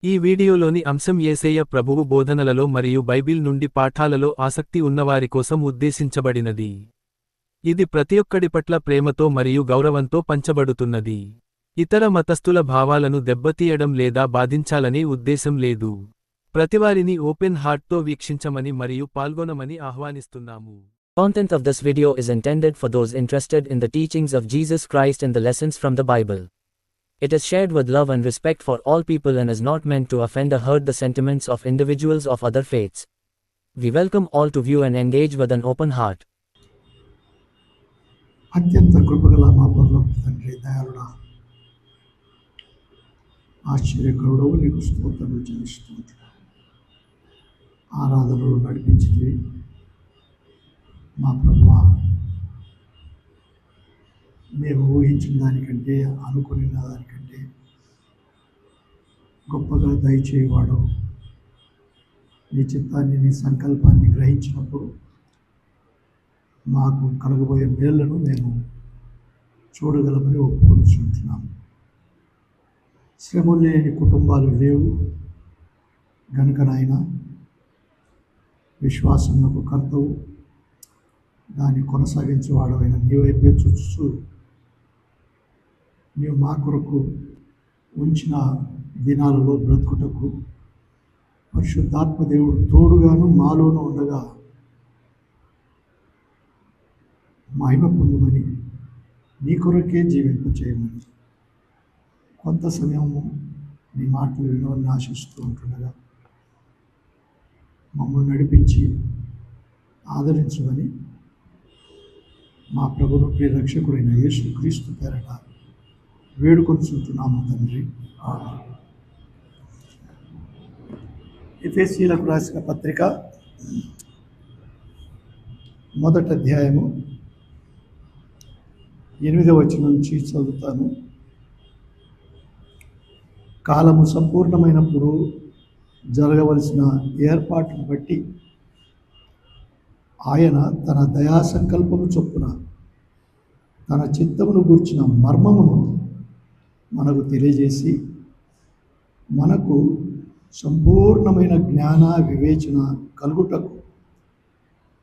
ఈ వీడియోలోని అంశం యేసయ్య ప్రభువు బోధనలలో మరియు బైబిల్ నుండి పాఠాలలో ఆసక్తి ఉన్నవారి కోసం ఉద్దేశించబడినది. ఇది ప్రతిఒక్కడి పట్ల ప్రేమతో మరియు గౌరవంతో పంచబడుతున్నది. ఇతర మతస్థుల భావాలను దెబ్బతీయడం లేదా బాధించాలనే ఉద్దేశం లేదు. ప్రతివారిని ఓపెన్ హార్ట్తో వీక్షించమని మరియు పాల్గొనమని ఆహ్వానిస్తున్నాము. Content of this video is intended for those interested in the teachings of Jesus Christ and the lessons from the Bible. It is shared with love and respect for all people and is not meant to offend or hurt the sentiments of individuals of other faiths. We welcome all to view and engage with an open heart. అత్యంత కృపగల మా పరలోక తండ్రి, దయాళుడా, ఆశ్చర్యకరుడు, నీకు స్తోత్రములు చెల్లిస్తున్నాను. ఆరాధనలు నడిపించింది మా ప్రభువా, మేము ఊహించిన దానికంటే, అనుకునే దానికంటే గొప్పగా దయచేయవాడు. నీ చిత్తాన్ని, నీ సంకల్పాన్ని గ్రహించినప్పుడు మాకు కలగబోయే మేళ్లను మేము చూడగలమని ఒప్పుకొనిచుంటున్నాము. శ్రమలు లేని కుటుంబాలు లేవు గనుక నాయన, విశ్వాసమునకు కర్తవు, దాన్ని కొనసాగించేవాడవైన నీ వైపే చూస్తూ నీవు మా కొరకు ఉంచిన దినాలలో బ్రతుకుటకు పరిశుద్ధాత్మ దేవుడు తోడుగాను మాలోనూ ఉండగా మహిమ పొందమని, నీ కొరకే జీవింపచేయమని, కొంత సమయము నీ మాటలు వినవని ఆశిస్తూ ఉంటుండగా మమ్మల్ని నడిపించి ఆదరించమని మా ప్రభువు ప్రియ రక్షకుడైన యేసు క్రీస్తు పేరట వేడుకొంచుంటున్నాము తండ్రి. ఎఫెసీయులకు రాసిన పత్రిక 1వ అధ్యాయము 8వ వచనం నుంచి చదువుతాను. కాలము సంపూర్ణమైనప్పుడు జరగవలసిన ఏర్పాటును బట్టి ఆయన తన దయా సంకల్పము చొప్పున తన చిత్తమును గూర్చిన మర్మమును మనకు తెలియజేసి, మనకు సంపూర్ణమైన జ్ఞాన వివేచన కలుగుటకు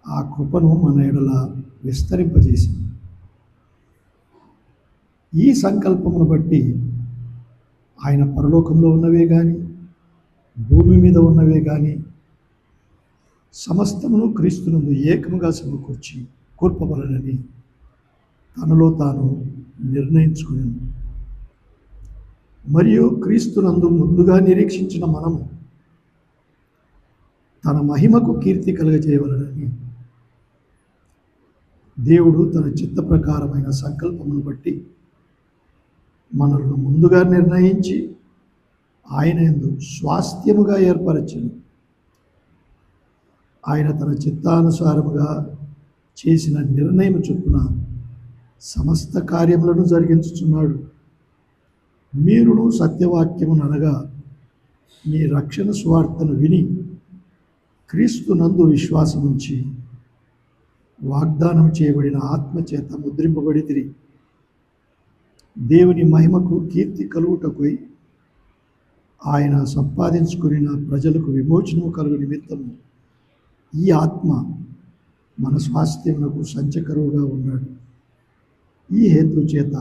ఆ కృపను మన ఎడల విస్తరింపజేసింది. ఈ సంకల్పమును బట్టి ఆయన పరలోకంలో ఉన్నవే కానీ, భూమి మీద ఉన్నవే కానీ సమస్తమును క్రీస్తునందు ఏకముగా సమకూర్చి కూర్పబలనని తనలో తాను నిర్ణయించుకుని, మరియు క్రీస్తునందు ముందుగా నిరీక్షించిన మనము తన మహిమకు కీర్తి కలుగజేయవలనని దేవుడు తన చిత్త ప్రకారమైన సంకల్పమును బట్టి మనల్ని ముందుగా నిర్ణయించి ఆయన యందు స్వాస్థ్యముగా ఏర్పరచను. ఆయన తన చిత్తానుసారముగా చేసిన నిర్ణయం చొప్పున సమస్త కార్యములను జరిగించుచున్నాడు. మీరును సత్యవాక్యమును అనగా మీ రక్షణ సువార్తను విని క్రీస్తునందు విశ్వాసముంచి వాగ్దానం చేయబడిన ఆత్మచేత ముద్రింపబడితిరి. దేవుని మహిమకు కీర్తి కలుగుటకై ఆయన సంపాదించుకుని ప్రజలకు విమోచనము కలుగు నిమిత్తము ఈ ఆత్మ మన స్వాస్థ్యమునకు సంచకరువుగా ఉన్నాడు. ఈ హేతు చేత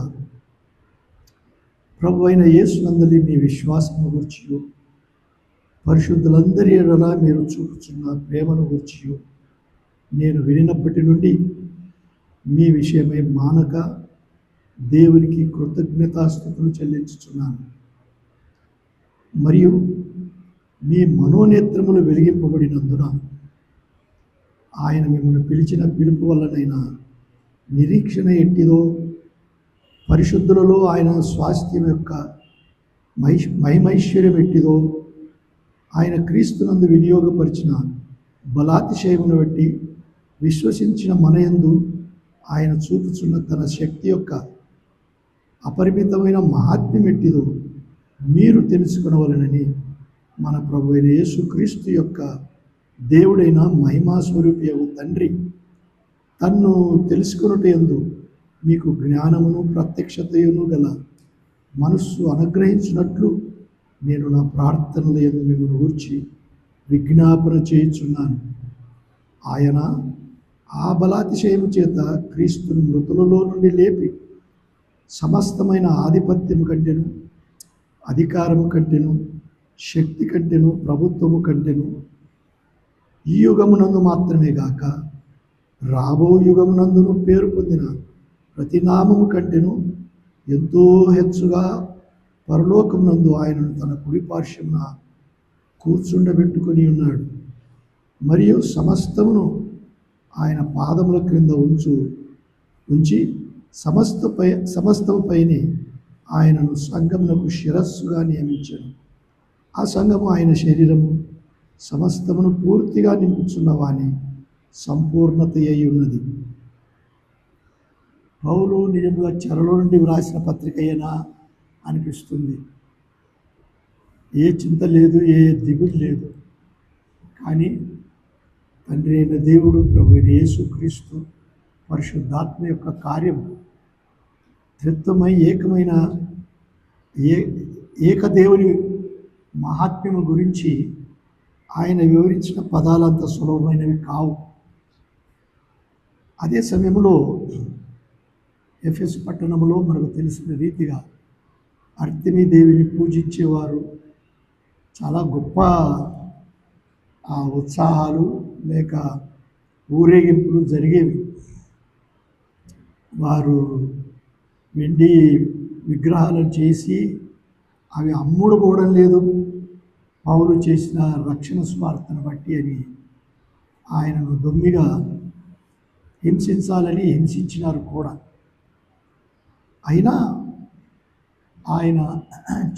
ప్రభు అయిన యేసునందలి మీ విశ్వాసము గూర్చియు, పరిశుద్ధులందరి ఎడల మీరు చూపుచున్న ప్రేమను గూర్చియు నేను వినినప్పటి నుండి మీ విషయమై మానక దేవునికి కృతజ్ఞతాస్తుతులు చెల్లించుచున్నాను. మరియు మీ మనోనేత్రములు వెలిగింపబడినందున ఆయన మిమ్మల్ని పిలిచిన పిలుపు వల్లనైనా నిరీక్షణ ఎట్టిదో, పరిశుద్ధులలో ఆయన స్వాస్థ్యం యొక్క మహిమైశ్వర్యం ఎట్టిదో, ఆయన క్రీస్తునందు వినియోగపరిచిన బలాతిశయమును బట్టి విశ్వసించిన మనయందు ఆయన చూపుచున్న తన శక్తి యొక్క అపరిమితమైన మహాత్మ్యం ఎట్టిదో మీరు తెలుసుకొనవలెనని మన ప్రభు అయిన యేసు క్రీస్తు యొక్క దేవుడైన మహిమాస్వరూపియగు తండ్రి తన్ను తెలుసుకొనుటయందు మీకు జ్ఞానమును ప్రత్యక్షతయును గల మనస్సు అనుగ్రహించినట్లు నేను నా ప్రార్థనల యందు మిమ్మల్ని గూర్చి విజ్ఞాపన చేయుచున్నాను. ఆయన ఆ బలాతిశయము చేత క్రీస్తును మృతులలో నుండి లేపి సమస్తమైన ఆధిపత్యము కంటెను, అధికారము కంటెను, శక్తి కంటెను, ప్రభుత్వము కంటెను ఈ యుగమునందు మాత్రమే గాక రాబో యుగమునందును పేరు పొందిన ప్రతి నామము కంటెను ఎంతో హెచ్చుగా పరలోకమునందు ఆయనను తన కుడి పార్శ్వమున కూర్చుండబెట్టుకొని ఉన్నాడు. మరియు సమస్తమును ఆయన పాదముల క్రింద ఉంచి సమస్తముపైనే ఆయనను సంఘమునకు శిరస్సుగా నియమించాడు. ఆ సంఘము ఆయన శరీరము సమస్తమును పూర్తిగా నింపుచున్న వాని సంపూర్ణత అయి ఉన్నది. పౌలు నిజంగా చెరలో నుండి వ్రాసిన పత్రిక అయినా అనిపిస్తుంది. ఏ చింత లేదు, ఏ దిగులు లేదు. కానీ తండ్రి అయిన దేవుడు, ప్రభు అయిన యేసుక్రీస్తు పరిశుద్ధాత్మ యొక్క కార్యం త్రిత్వమై ఏకమైన ఏకదేవుని మహాత్మ్యము గురించి ఆయన వివరించిన పదాలంత సులభమైనవి కావు. అదే సమయంలో ఎఫెసు పట్టణంలో మనకు తెలిసిన రీతిగా అర్తెమీ దేవిని పూజించేవారు చాలా గొప్ప ఉత్సాహాలు లేక ఊరేగింపులు జరిగేవి. వారు వెండి విగ్రహాలను చేసి అవి అమ్ముడుపోవడం లేదు, పౌలు చేసిన రక్షణ స్వార్థను బట్టి అని ఆయనను దొమ్మిగా హింసించాలని హింసించినారు కూడా. అయినా ఆయన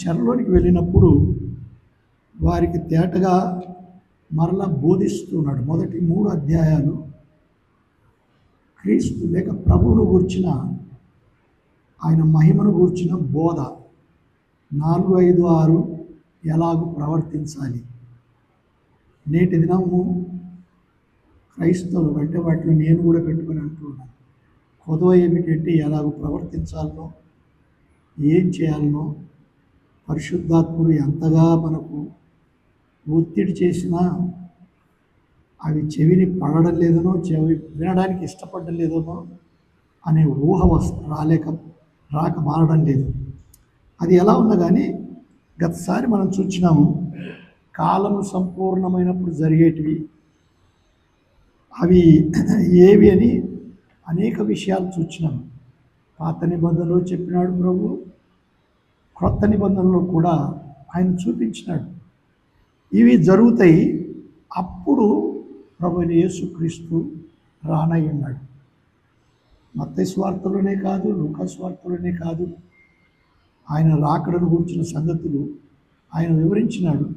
చెరలోనికి వెళ్ళినప్పుడు వారికి తేటగా మరలా బోధిస్తున్నాడు. మొదటి 3 అధ్యాయాలు క్రీస్తు లేక ప్రభువును గూర్చిన ఆయన మహిమను గూర్చిన బోధ, 4, 5, 6 ఎలాగూ ప్రవర్తించాలి. నేటి దినము క్రైస్తవులు అంటే వాటిలో నేను కూడా పెట్టుకుని అంటున్నాను. కొదవ ఏమిటంటే ఎలాగూ ప్రవర్తించాలనో, ఏం చేయాలనో, పరిశుద్ధాత్ముడు ఎంతగా మనకు ఒత్తిడి చేసినా అవి చెవిని పడడం లేదనో, చెవి వినడానికి ఇష్టపడడం లేదనో అనే ఊహ రాక మారడం లేదు. అది ఎలా ఉన్నా కానీ గతసారి మనం చూసినాము, కాలము సంపూర్ణమైనప్పుడు జరిగేటివి అవి ఏవి అని అనేక విషయాలు చూసినాము. పాత నిబంధనలో చెప్పినాడు ప్రభు, క్రొత్త నిబంధనలో కూడా ఆయన చూపించినాడు. ఇవి జరుగుతాయి. అప్పుడు ప్రభు యేసుక్రీస్తు రానై ఉన్నాడు. మత్తయి సువార్తలోనే కాదు, లూకా సువార్తలోనే కాదు, ఆయన రాకడను గురించిన సంగతులు ఆయన వివరించినాడు.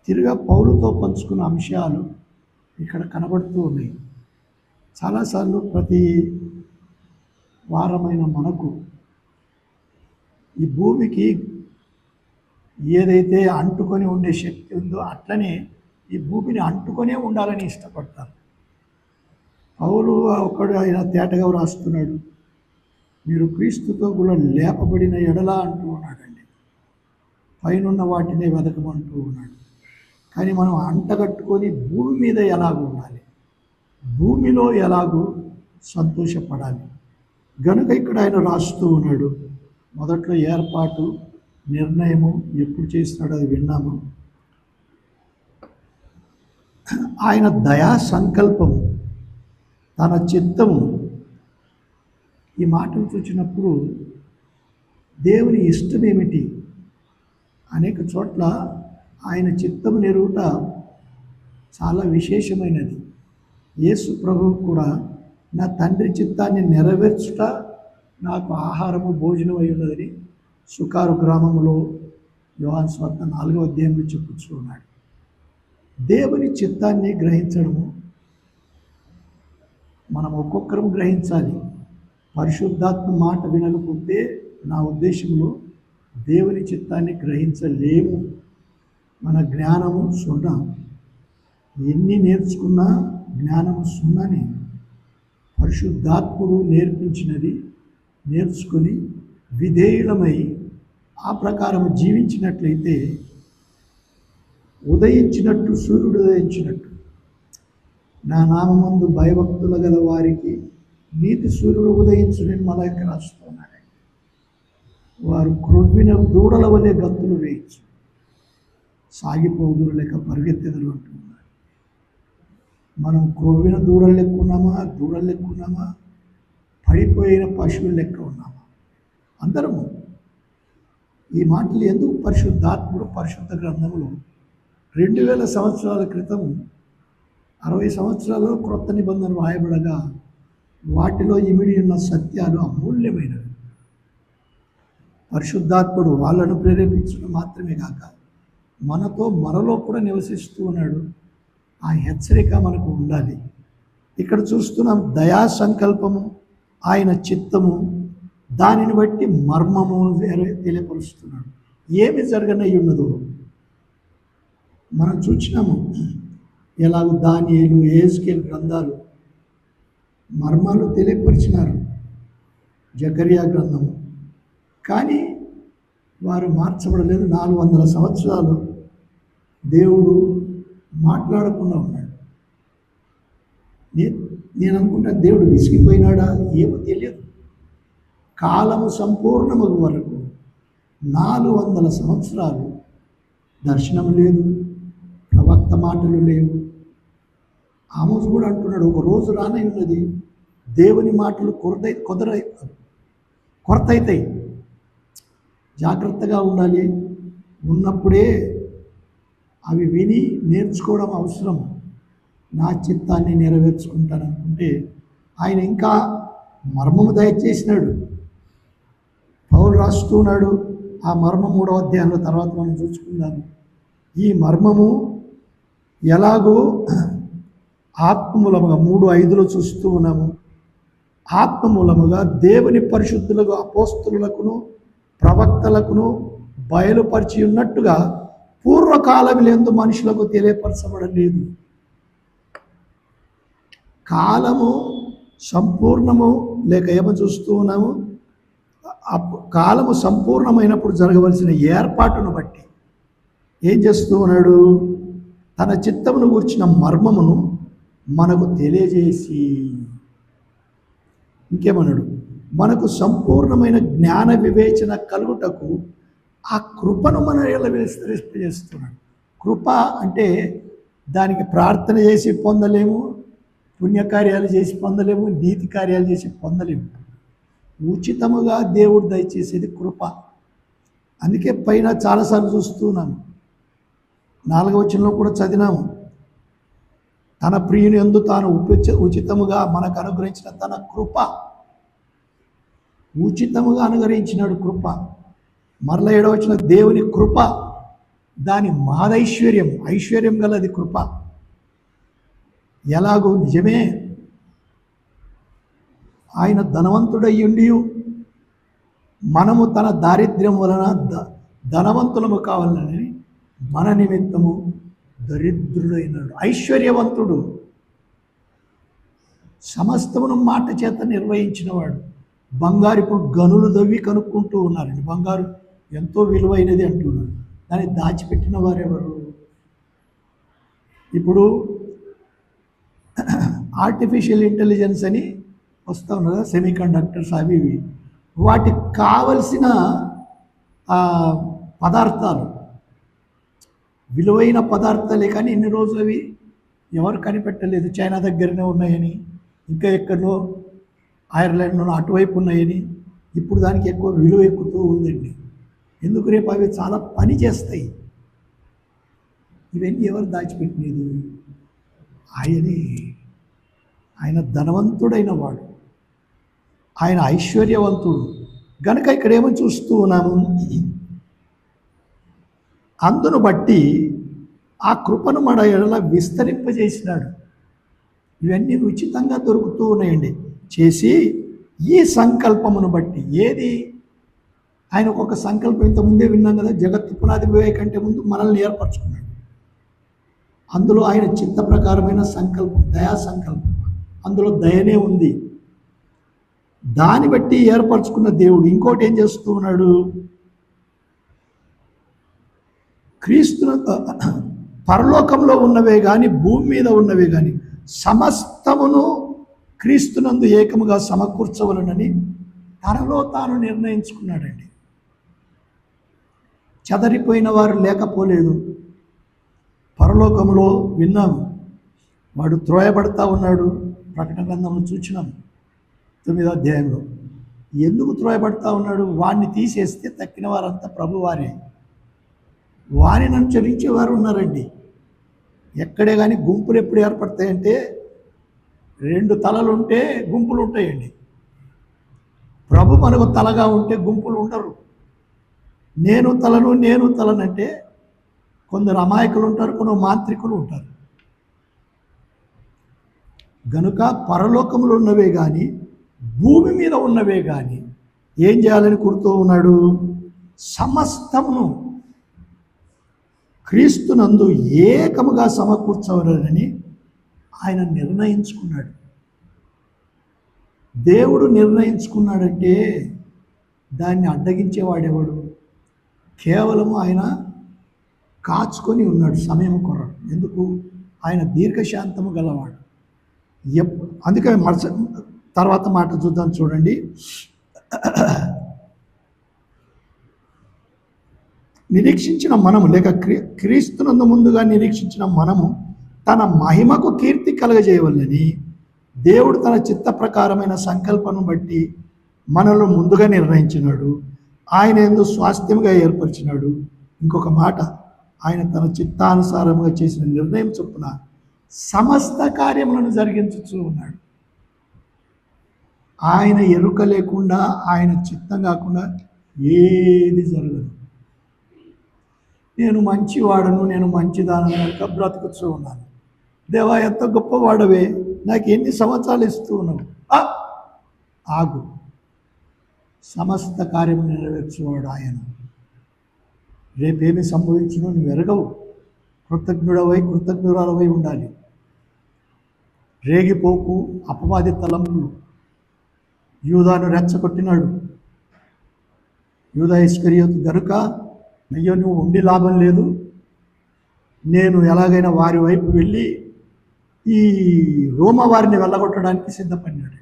తిరిగా పౌలుతో పంచుకున్న అంశాలు ఇక్కడ కనబడుతూ ఉన్నాయి. చాలాసార్లు ప్రతి వారమైన మనకు ఈ భూమికి ఏదైతే అంటుకొని ఉండే శక్తి ఉందో అట్లనే ఈ భూమిని అంటుకొనే ఉండాలని ఇష్టపడతారు. పౌలు ఒకడు ఆయన తేటగా రాస్తున్నాడు, మీరు క్రీస్తుతో కూడా లేపబడిన ఎడలా అంటూ ఉన్నాడండి. పైనున్న వాటినే వెతకమంటూ ఉన్నాడు. కానీ మనం అంటగట్టుకొని భూమి మీద ఎలాగూ ఉండాలి, భూమిలో ఎలాగూ సంతోషపడాలి. గనుక ఇక్కడ ఆయన రాస్తూ ఉన్నాడు. మొదట్లో ఏర్పాటు, నిర్ణయము ఎప్పుడు చేస్తున్నాడో అది విన్నాము. ఆయన దయా సంకల్పము, తన చిత్తము. ఈ మాటలు చూసినప్పుడు దేవుని ఇష్టం ఏమిటి? అనేక చోట్ల ఆయన చిత్తము నెరుగుట చాలా విశేషమైనది. యేసు ప్రభువు కూడా నా తండ్రి చిత్తాన్ని నెరవేర్చుట నాకు ఆహారము భోజనం అయి ఉన్నదని సుకారు గ్రామంలో యోహాను సువార్త 4వ అధ్యాయంలో చెప్పుచూ ఉన్నాడు. దేవుని చిత్తాన్ని గ్రహించడము మనం ఒక్కొక్కరం గ్రహించాలి. పరిశుద్ధాత్మ మాట వినకపోతే నా ఉద్దేశంలో దేవుని చిత్తాన్ని గ్రహించలేము. మన జ్ఞానము సున్నా, ఎన్ని నేర్చుకున్నా జ్ఞానము సున్నానే. పరిశుద్ధాత్ముడు నేర్పించినది నేర్చుకొని విధేయులమై ఆ ప్రకారం జీవించినట్లయితే ఉదయించినట్టు సూర్యుడు ఉదయించినట్టు నా నామందు భయభక్తుల గల వారికి నీతి సూర్యుడు ఉదయించునని మలాకి రాస్తున్నాడు. వారు క్రొవ్విన దూడల వలె గంతులు వేయచ్చు, సాగిపోదురు లేక పరిగెత్తెదరు అంటున్నారు. మనం క్రొవ్విన దూడలు లెక్కున్నామా, పడిపోయిన పశువులు లెక్క ఉన్నామా? అందరము. ఈ మాటలు ఎందుకు పరిశుద్ధాత్ముడు పరిశుద్ధ గ్రంథములు 2000 సంవత్సరాల క్రితం 60 సంవత్సరాల్లో క్రొత్త నిబంధన రాయబడగా వాటిలో ఇమిడి ఉన్న సత్యాలు అమూల్యమైనవి. పరిశుద్ధాత్ముడు వాళ్ళను ప్రేరేపించడం మాత్రమే కాక మనలో కూడా నివసిస్తూ ఉన్నాడు. ఆ హెచ్చరిక మనకు ఉండాలి. ఇక్కడ చూస్తున్నాం దయా సంకల్పము, ఆయన చిత్తము, దానిని బట్టి మర్మము తెలియపరుస్తున్నాడు. ఏమి జరగనై ఉన్నదో మనం చూసినాము. ఎలాగో దానియేలు, యెహెజ్కేలు గ్రంథాలు మర్మాలు తెలియపరిచినారు, జకరియా గ్రంథము. కానీ వారు మార్చబడలేదు. 400 సంవత్సరాలు దేవుడు మాట్లాడకుండా ఉన్నాడు. నేను అనుకుంటా దేవుడు విసిగిపోయినాడా ఏమో తెలియదు. కాలము సంపూర్ణమగు వరకు 400 సంవత్సరాలు దర్శనం లేదు, ప్రవక్త మాటలు లేవు. ఆమోసు కూడా అంటున్నాడు, ఒక రోజు రానై ఉన్నది దేవుని మాటలు కొరత అవుతాయి. జాగ్రత్తగా ఉండాలి. ఉన్నప్పుడే అవి విని నేర్చుకోవడం అవసరం. నా చిత్తాన్ని నెరవేర్చుకుంటాననుకుంటే ఆయన ఇంకా మర్మము దయచేసినాడు. పౌలు రాస్తున్నాడు ఆ మర్మం 3వ అధ్యాయంలో, తర్వాత మనం చూసుకుందాము. ఈ మర్మము ఎలాగో ఆత్మమూలముగా 3:5లో చూస్తూ ఉన్నాము. ఆత్మమూలముగా దేవుని పరిశుద్ధులకు అపోస్తలులకును ప్రవక్తలకును బయలుపరిచి ఉన్నట్టుగా పూర్వకాలములందు మనుషులకు తెలియపరచబడలేదు. కాలము సంపూర్ణము లేక ఏమో చూస్తూ ఉన్నాము. కాలము సంపూర్ణమైనప్పుడు జరగవలసిన ఏర్పాటును బట్టి ఏం చేస్తూ ఉన్నాడు? తన చిత్తమును గూర్చిన మర్మమును మనకు తెలియజేసి, ఇంకేమన్నాడు? మనకు సంపూర్ణమైన జ్ఞాన వివేచన కలుగుటకు ఆ కృపను మన ఎలా విస్తరిస్తున్నాడు. కృప అంటే దానికి ప్రార్థన చేసి పొందలేము, పుణ్యకార్యాలు చేసి పొందలేము, నీతి కార్యాలు చేసి పొందలేము. ఉచితముగా దేవుడు దయచేసేది కృప. అందుకే పైన చాలాసార్లు చూస్తున్నాము. 4వ వచనంలో కూడా చదివినాము. తన ప్రియుని యందు తాను ఉచితముగా మనకు అనుగ్రహించిన తన కృప, ఉచితముగా అనుగ్రహించినాడు కృప. మరల 7వ వచనం దేవుని కృప, దాని ఐశ్వర్యం గలది కృప. ఎలాగో నిజమే, ఆయన ధనవంతుడయ్యుండి మనము తన దారిద్ర్యం వలన ధనవంతులము కావాలని మన నిమిత్తము దరిద్రుడైనాడు. ఐశ్వర్యవంతుడు, సమస్తమును మాట చేత నిర్వహించినవాడు. బంగారు గనులు దవ్వి కనుక్కుంటూ ఉన్నారండి. బంగారు ఎంతో విలువైనది అంటున్నారు. దాన్ని దాచిపెట్టిన వారెవరు? ఇప్పుడు ఆర్టిఫిషియల్ ఇంటెలిజెన్స్ అని వస్తూ ఉన్నదా, సెమీ కండక్టర్స్ అవి ఇవి. వాటికి కావలసిన పదార్థాలు, విలువైన పదార్థాలే. కానీ ఇన్ని రోజులు అవి ఎవరు కనిపెట్టలేదు. చైనా దగ్గరనే ఉన్నాయని, ఇంకా ఎక్కడో ఐర్లాండ్లో అటువైపు ఉన్నాయని. ఇప్పుడు దానికి ఎక్కువ విలువ ఎక్కుతూ ఉందండి. ఎందుకు? రేపు అవి చాలా పని చేస్తాయి. ఇవన్నీ ఎవరు దాచిపెట్టినది? ఆయన ధనవంతుడైన వాడు, ఆయన ఐశ్వర్యవంతుడు. గనుక ఇక్కడ ఏమో చూస్తూ ఉన్నాము, అందును బట్టి ఆ కృపను మన ఎడల విస్తరింపజేసినాడు. ఇవన్నీ ఉచితంగా దొరుకుతూ ఉన్నాయండి. చేసి ఈ సంకల్పమును బట్టి, ఏది ఆయనకు ఒక సంకల్పం ఇంతకుముందే విన్నాం కదా, జగత్తు పునాది వేయ కంటే ముందు మనల్ని ఏర్పరచుకున్నాడు. అందులో ఆయన చిత్త ప్రకారమైన సంకల్పం, దయా సంకల్పం, అందులో దయనే ఉంది. దాన్ని బట్టి ఏర్పరచుకున్న దేవుడు ఇంకోటి ఏం చేస్తూ ఉన్నాడు? క్రీస్తును పరలోకంలో ఉన్నవే కానీ భూమి మీద ఉన్నవే కానీ సమస్తమును క్రీస్తునందు ఏకముగా సమకూర్చవలనని తనలో తాను నిర్ణయించుకున్నాడండి. చెదరిపోయిన వారు లేకపోలేదు. పరలోకంలో విన్నాము, వాడు త్రోయబడతా ఉన్నాడు. ప్రకటన గ్రంథంలో చూచినాం 9వ అధ్యాయంలో. ఎందుకు త్రోయబడతా ఉన్నాడు? వాడిని తీసేస్తే తక్కిన వారంతా ప్రభువారే. వారిని అనుసరించేవారు ఉన్నారండి. ఎక్కడే కానీ గుంపులు ఎప్పుడు ఏర్పడతాయంటే 2 తలలు ఉంటే గుంపులు ఉంటాయండి. ప్రభు మనకు తలగా ఉంటే గుంపులు ఉండరు. నేను తలనంటే కొందరు అమాయకులు ఉంటారు, కొందరు మాంత్రికులు ఉంటారు. గనుక పరలోకములు ఉన్నవే కానీ భూమి మీద ఉన్నవే కానీ ఏం చేయాలని కోరుతూ ఉన్నాడు? సమస్తమును క్రీస్తునందు ఏకముగా సమకూర్చవలనని ఆయన నిర్ణయించుకున్నాడు. దేవుడు నిర్ణయించుకున్నాడంటే దాన్ని అడ్డగించేవాడెవడు? కేవలము ఆయన కాచుకొని ఉన్నాడు సమయం కొరకు. ఎందుకు? ఆయన దీర్ఘశాంతము గలవాడు. అందుకే తర్వాత మాట చూద్దాం, చూడండి. నిరీక్షించిన మనము, లేక క్రీస్తునందు ముందుగా నిరీక్షించిన మనము తన మహిమకు కీర్తి కలగజేయవలని దేవుడు తన చిత్త ప్రకారమైన సంకల్పను బట్టి మనలో ముందుగా నిర్ణయించినాడు. ఆయన యందు స్వాస్థ్యముగా ఏర్పరిచినాడు. ఇంకొక మాట, ఆయన తన చిత్తానుసారముగా చేసిన నిర్ణయం చొప్పున సమస్త కార్యములను జరిగించుతూ ఉన్నాడు. ఆయన ఎరుక లేకుండా, ఆయన చిత్తం కాకుండా ఏది జరగదు. నేను మంచివాడను, నేను మంచిదానను కనుక బ్రతుకుతూ ఉన్నాను. దేవా, ఎంత గొప్పవాడవే, నాకు ఎన్ని సంవత్సరాలు ఇస్తూ ఉన్నావు. ఆగు, సమస్త కార్యము నెరవేర్చేవాడు ఆయన. రేపేమి సంభవించునో నువ్వు ఎరగవు. కృతజ్ఞురాలవై ఉండాలి. రేగిపోకు, అపవాది తలంపులు. యూదాను రెచ్చగొట్టినాడు. యూదా ఇస్కరియోతు గనుక, అయ్యో నువ్వు ఉండి లాభం లేదు, నేను ఎలాగైనా వారి వైపు వెళ్ళి ఈ రోమ వారిని వెళ్ళగొట్టడానికి సిద్ధపడినాడు.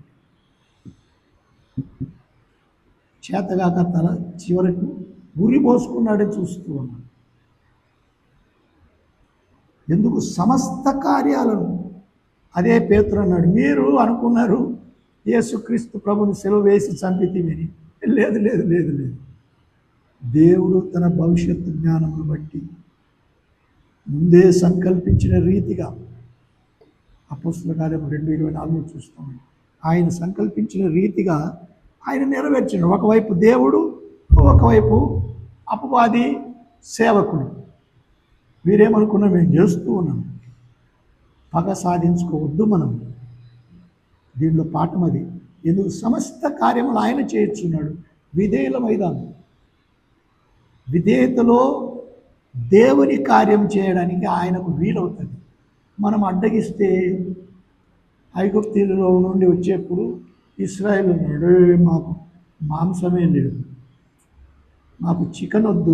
చేతగాక తల చివరకు ఉరి పోసుకున్నాడే చూస్తూ ఉన్నాడు. ఎందుకు? సమస్త కార్యాలను. అదే పేతురు అన్నాడు, మీరు అనుకున్నారు యేసుక్రీస్తు ప్రభుని సెలవు వేసి చంపితేమని. లేదు లేదు లేదు లేదు. దేవుడు తన భవిష్యత్తు జ్ఞానమును బట్టి ముందే సంకల్పించిన రీతిగా, అపోస్తలుల కార్యం 2:24 చూస్తాం, ఆయన సంకల్పించిన రీతిగా ఆయన నెరవేర్చాడు. ఒకవైపు దేవుడు, ఒకవైపు అపవాది సేవకుడు. వీరేమనుకున్నా, మేము చేస్తూ ఉన్నాం. పగ సాధించుకోవద్దు మనం. దీనిలో పాఠం అది. ఎందుకు? సమస్త కార్యములు ఆయన చేయించున్నాడు. విధేయుల మైదానం. విధేయతలో దేవుని కార్యం చేయడానికి ఆయనకు వీలవుతుంది. మనం అడ్డగిస్తే, ఐగుప్తీయులలో నుండి వచ్చేప్పుడు ఇశ్రాయేలు ఉన్నాడు, మాకు మాంసమే లేదు, మాకు చికెన్ వద్దు,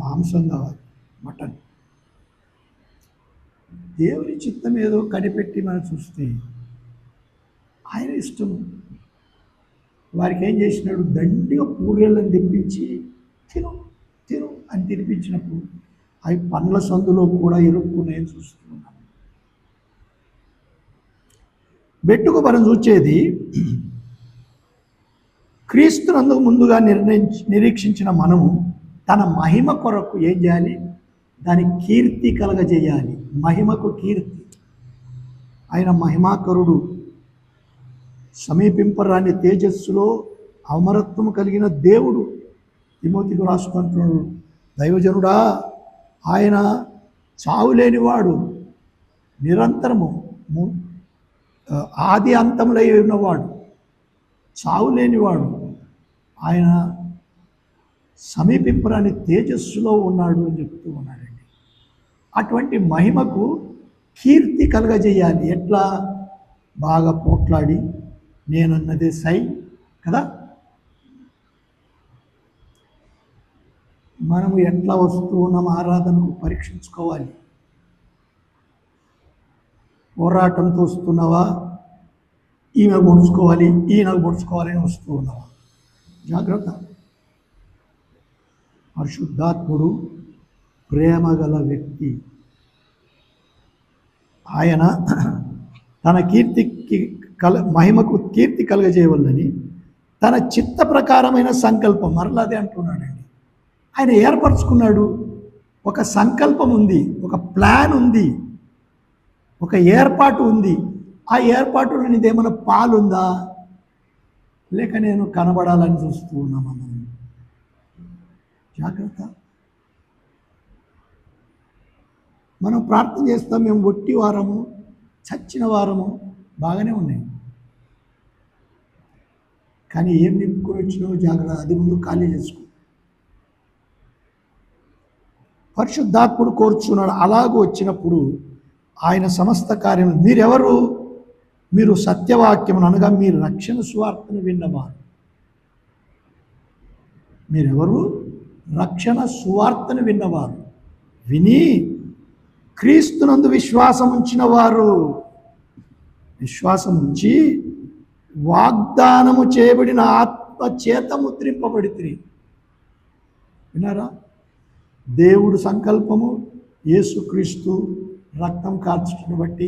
మాంసం కావాలి, మటన్. దేవుని చిత్తం ఏదో కనిపెట్టి మనం చూస్తే ఆయన ఇష్టం. వారికి ఏం చేసినాడు? దండిగా పూరేళ్ళని తెప్పించి తిను తిను అని తినిపించినప్పుడు అవి పండ్ల సందులో కూడా ఇరుక్కున్నాయని చూస్తున్నాం. బెట్టుకు మనం చూచేది, క్రీస్తునందుకు ముందుగా నిరీక్షించిన మనము తన మహిమ కొరకు ఏం చేయాలి? దాని కీర్తి కలగజేయాలి. మహిమకు కీర్తి. ఆయన మహిమాకరుడు, సమీపింపరాని తేజస్సులో అమరత్వం కలిగిన దేవుడు. తిమోతికి రాసుకుంటున్నాడు, దైవజనుడా, ఆయన చావులేనివాడు, నిరంతరము ఆది అంతములై ఉన్నవాడు, చావులేనివాడు. ఆయన సమీపింపరాని తేజస్సులో ఉన్నాడు అని చెప్తూ ఉన్నాడండి. అటువంటి మహిమకు కీర్తి కలగజేయాలి. ఎట్లా? బాగా పోట్లాడి, నేనన్నదే సై కదా. మనము ఎట్లా వస్తూ ఉన్నాం ఆరాధనకు పరీక్షించుకోవాలి. పోరాటంతో వస్తున్నావా, ఈమె పొడుచుకోవాలి ఈయనకు పొడుచుకోవాలని వస్తూ ఉన్నావా? జాగ్రత్త. పరిశుద్ధాత్ముడు ప్రేమ గల వ్యక్తి. ఆయన తన కీర్తికి మహిమకు కీర్తి కలుగజేయవల్లని తన చిత్త ప్రకారమైన సంకల్పం, మరలాదే అంటున్నాడండి. ఆయన ఏర్పరచుకున్నాడు. ఒక సంకల్పం ఉంది, ఒక ప్లాన్ ఉంది, ఒక ఏర్పాటు ఉంది. ఆ ఏర్పాటులో నీదేమైనా పాలుందా, లేక నేను కనబడాలని చూస్తూ ఉన్నామా? మనం జాగ్రత్త. మనం ప్రార్థన చేస్తాం, మేము ఒట్టి వారము, చచ్చిన వారము, బాగానే ఉన్నాయి. కానీ ఏం నింపుకొని వచ్చినావు జాగ్రత్త, అది ముందు ఖాళీ చేసుకో. పరిశుద్ధాత్ముడు కోరుచున్నాడు. అలాగూ వచ్చినప్పుడు ఆయన సమస్త కార్యము, మీరెవరు? మీరు సత్యవాక్యమును అనగా మీరు రక్షణ సువార్తను విన్నవారు. మీరెవరు? రక్షణ సువార్తను విన్నవారు, విని క్రీస్తునందు విశ్వాసం ఉంచిన వారు. విశ్వాసం ఉంచి వాగ్దానము చేయబడిన ఆత్మ చేత ముద్రింపబడితిరి. విన్నారా? దేవుడు సంకల్పము, యేసుక్రీస్తు రక్తం కార్చటను బట్టి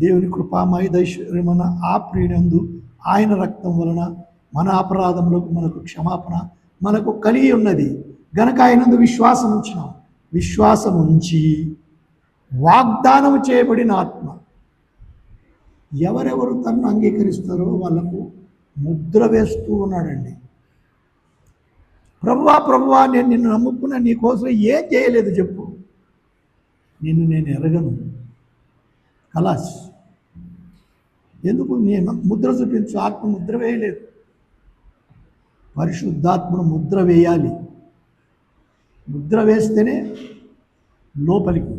దేవుని కృపామయ దైశ్వర్యమున ఆ ప్రియునందు ఆయన రక్తం వలన మన అపరాధములకు మనకు క్షమాపణ మనకు కలిగి ఉన్నది. గనక ఆయనందు విశ్వాసం ఉంచినాం. విశ్వాసం ఉంచి వాగ్దానము చేయబడిన ఆత్మ. ఎవరెవరు తనను అంగీకరిస్తారో వాళ్ళకు ముద్ర వేస్తూ ఉన్నాడండి. ప్రభువా ప్రభువా, నేను నిన్ను నమ్ముకున్నా, నీ కోసం ఏం చేయలేదు చెప్పు, నిన్ను నేను ఎరగను, కలాస్. ఎందుకు నేను ముద్ర చూపించు? ఆత్మ ముద్ర వేయలేదు. పరిశుద్ధాత్మను ముద్ర వేయాలి. ముద్ర వేస్తేనే లోపలికి.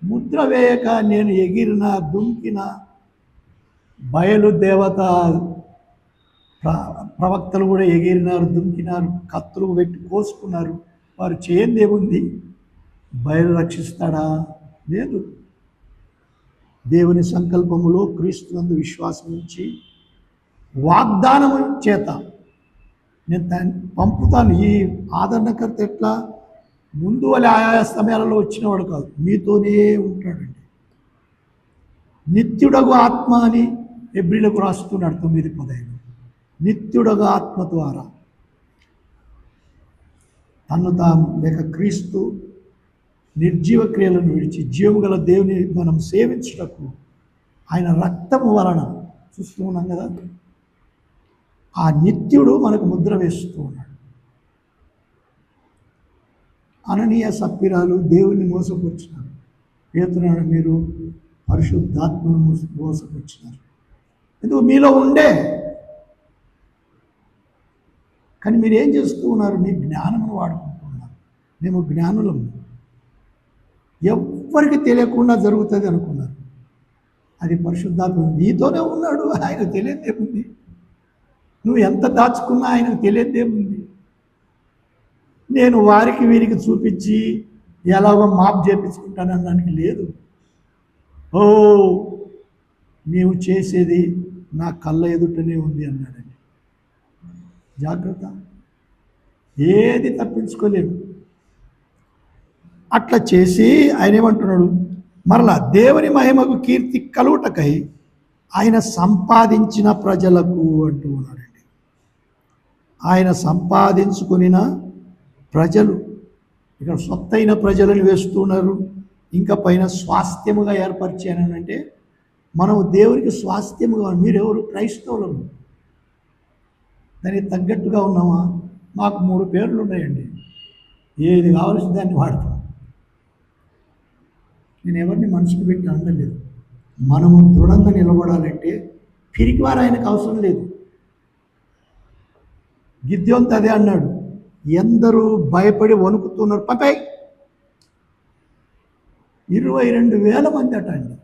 ముద్ర వేయక నేను ఎగిరినా దుంకినా, బయలు దేవత ప్రవక్తలు కూడా ఎగిరినారు, దుంకినారు, కత్తులు పెట్టి కోసుకున్నారు, వారు చేయందేముంది? బయలు రక్షిస్తాడా? లేదు. దేవుని సంకల్పములో క్రీస్తునందు విశ్వాసం ఉంచి వాగ్దానము చేత నేను పంపుతాను. ఈ ఆదరణకర్త ఎట్లా ముందు వాళ్ళ ఆయా సమయాలలో వచ్చినవాడు కాదు, మీతోనే ఉంటాడండి. నిత్యుడగు ఆత్మ అని హెబ్రీలకు రాస్తున్నాడు 9:15. నిత్యుడగు ఆత్మ ద్వారా తన్ను తాను లేక క్రీస్తు నిర్జీవ క్రియలను విడిచి జీవము గల దేవుని మనం సేవించుటకు ఆయన రక్తము వలన చూస్తూ ఉన్నాం కదా, ఆ నిత్యుడు మనకు ముద్ర వేస్తూ ఉన్నాడు. అననీయ సప్పిరాలు దేవుని మోసపుచ్చినారు. పేతురు, మీరు పరిశుద్ధాత్మను మోసపుచ్చినారు. ఎందుకు? మీలో ఉండే. కానీ మీరు ఏం చేస్తూ ఉన్నారు? మీ జ్ఞానమును వాడుకుంటున్నారు. మేము జ్ఞానులము, ఎవ్వరికి తెలియకుండా జరుగుతుంది అనుకున్నారు. అది పరిశుద్ధాత్మ నీతోనే ఉన్నాడు, ఆయనకు తెలియదేముంది? నువ్వు ఎంత దాచుకున్నా ఆయనకు తెలియదేముంది? నేను వారికి వీరికి చూపించి ఎలాగో మాప్ చేపించుకుంటానడానికి లేదు. ఓ, నీవు చేసేది నా కళ్ళ ఎదుటనే ఉంది అన్నాడండి. జాగ్రత్త, ఏది తప్పించుకోలేము. అట్లా చేసి ఆయన ఏమంటున్నాడు? మరలా దేవుని మహిమకు కీర్తి కలుగుటకై ఆయన సంపాదించిన ప్రజలకు అంటూ ఉన్నాడండి. ఆయన సంపాదించుకునిన ప్రజలు, ఇక్కడ సొత్తైన ప్రజలను వేస్తున్నారు. ఇంకా పైన స్వాస్థ్యముగా ఏర్పరిచానంటే మనం దేవునికి స్వాస్థ్యముగా. మీరెవరు? క్రైస్తవులము. దానికి తగ్గట్టుగా ఉన్నామా? మాకు 3 పేర్లు ఉన్నాయండి, ఏది కావాల్సిన దాన్ని వాడతాం. నేను ఎవరిని మనసుకు పెట్టి అనలేదు. మనము దృఢంగా నిలబడాలంటే పిరికివారు ఆయనకు అవసరం లేదు. గిద్యోన్తో అదే అన్నాడు, ఎందరూ భయపడి వణుకుతున్నారు, పపై 22,000 మంది అట అండి.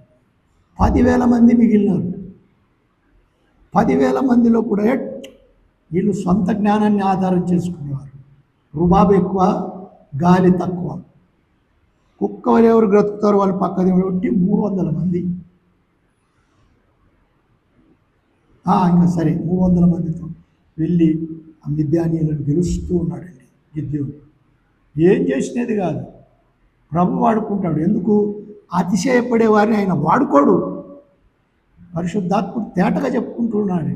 10,000 మంది మిగిలినారు. 10,000 మందిలో కూడా వీళ్ళు సొంత జ్ఞానాన్ని ఆధారం చేసుకునేవారు. రుబాబు ఎక్కువ, గాలి తక్కువ. కుక్క వల్ల ఎవరు బ్రతుకుతారు? వాళ్ళు పక్కది ఒట్టి 300 మంది. ఇంకా సరే 300 మందితో వెళ్ళి ఆ మిద్యానీయులను గెలుస్తూ ఉన్నాడండి గిద్యోను. ఏం చేసినది కాదు, ప్రభు వాడుకుంటాడు. ఎందుకు? అతిశయపడే వారిని ఆయన వాడుకోడు. పరిశుద్ధాత్ముడు తేటగా చెప్పుకుంటున్నాడు.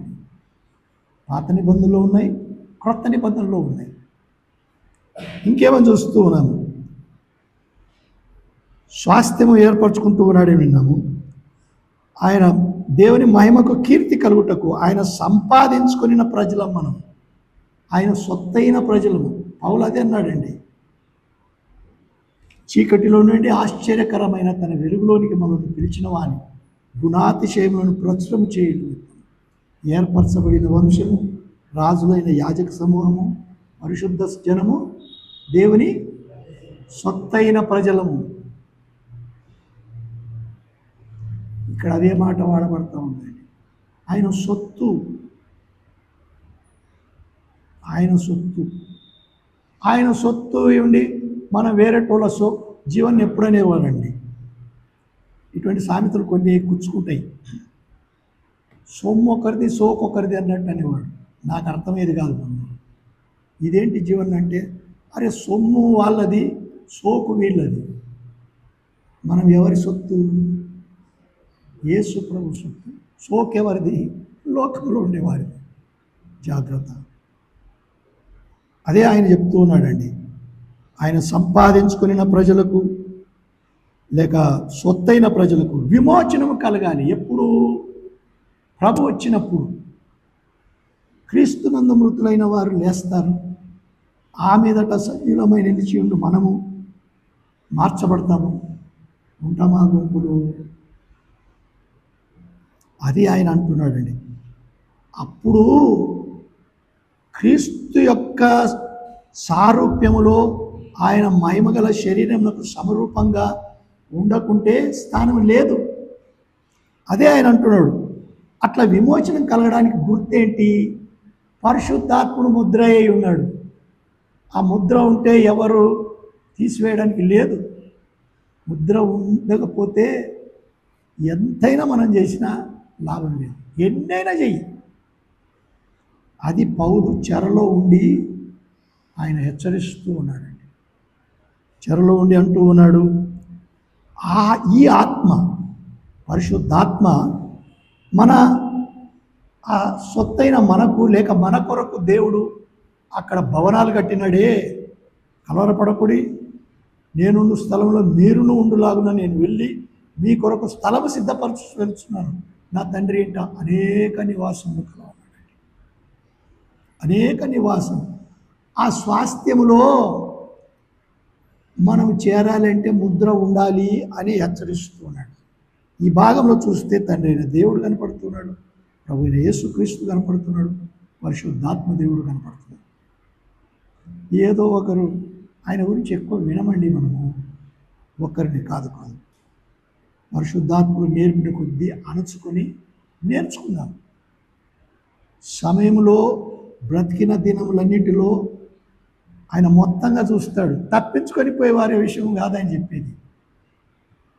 పాత నిబంధనలు ఉన్నాయి, క్రొత్త నిబంధనలు ఉన్నాయి. ఇంకేమని చూస్తూ ఉన్నాము, స్వాస్థ్యము ఏర్పరచుకుంటూ ఉన్నాడని విన్నాము. ఆయన దేవుని మహిమకు కీర్తి కలుగుటకు ఆయన సంపాదించుకున్న ప్రజలం మనం, ఆయన సొత్తైన ప్రజలము. పౌలు అదే అన్నాడండి, చీకటిలో నుండి ఆశ్చర్యకరమైన తన వెలుగులోనికి మనల్ని పిలిచిన వాని గుణాతిశయములను ప్రచురం చేయడం, ఏర్పరచబడిన వంశము, రాజులైన యాజక సమూహము, పరిశుద్ధ జనము, దేవుని సొత్తైన ప్రజలము. ఇక్కడ అదే మాట వాడబడతా ఉందండి. ఆయన సొత్తు, ఆయన సొత్తు, ఆయన సొత్తు ఏమండి. మనం వేరే టోళ్ళ జీవన్ని ఎప్పుడనేవాడండి. ఇటువంటి సామెతలు కొన్ని కూర్చుకుంటాయి. సొమ్ము ఒకరిది, సోకొకరిది అన్నట్టు అనేవాడు. నాకు అర్థమయ్యేది కాదు. ఇదేంటి జీవన్ అంటే, అరే సొమ్ము వాళ్ళది, సోకు వీళ్ళది. మనం ఎవరి సొత్తు? యేసు ప్రభు సొత్తు. సోకెవరిది? లోకంలో ఉండేవారిది. జాగ్రత్త. అదే ఆయన చెప్తూ ఉన్నాడండి. ఆయన సంపాదించుకున్న ప్రజలకు లేక సొత్తైన ప్రజలకు విమోచనము కలగాలి. ఎప్పుడు? ప్రభు వచ్చినప్పుడు. క్రీస్తునందు మృతులైన వారు లేస్తారు. ఆ మీదట సజీవమై నిలిచి ఉండి మనము మార్చబడతాము. ఉంటామా గుంపులు? అది ఆయన అంటున్నాడండి. అప్పుడు క్రీస్తు యొక్క సారూప్యములో ఆయన మహిమగల శరీరమునకు సమరూపంగా ఉండకుంటే స్థానం లేదు. అదే ఆయన అంటున్నాడు. అట్లా విమోచనం కలగడానికి గుర్తేంటి? పరిశుద్ధాత్ముడు ముద్ర అయి ఉన్నాడు. ఆ ముద్ర ఉంటే ఎవరు తీసివేయడానికి లేదు. ముద్ర ఉండకపోతే ఎంతైనా మనం చేసినా లాభం లేదు. ఎన్నైనా చెయ్యి. అది పౌలు చెరలో ఉండి ఆయన హెచ్చరిస్తూ ఉన్నాడండి. చెరలో ఉండి అంటూ ఉన్నాడు, ఈ ఆత్మ, పరిశుద్ధాత్మ మన ఆ సొత్తైన మనకు లేక మన కొరకు దేవుడు అక్కడ భవనాలు కట్టినాడే. కలవరపడకుడి, నేనుండు స్థలంలో మీరును ఉండులాగున నేను వెళ్ళి మీ కొరకు స్థలము సిద్ధపరచు వెళ్తున్నాను. నా తండ్రి ఏంట అనేక నివాసములు కలవన్నాడండి. అనేక నివాసం. ఆ స్వాస్థ్యములో మనం చేరాలంటే ముద్ర ఉండాలి అని హెచ్చరిస్తూ ఉన్నాడు. ఈ భాగంలో చూస్తే తండ్రి అయిన దేవుడు కనపడుతున్నాడు, ప్రభు అయిన యేసుక్రీస్తు కనపడుతున్నాడు, పరిశుద్ధాత్మ దేవుడు కనపడుతున్నాడు. ఏదో ఒకరు ఆయన గురించి ఎక్కువ వినమండి మనము, ఒక్కరిని కాదు. పరిశుద్ధాత్ముడు నేర్పిన కొద్దీ అణుచుకొని నేర్చుకుందాం. సమయంలో బ్రతికిన దినములన్నిటిలో ఆయన మొత్తంగా చూస్తాడు. తప్పించుకొని పోయేవారి విషయం కాదని చెప్పేది.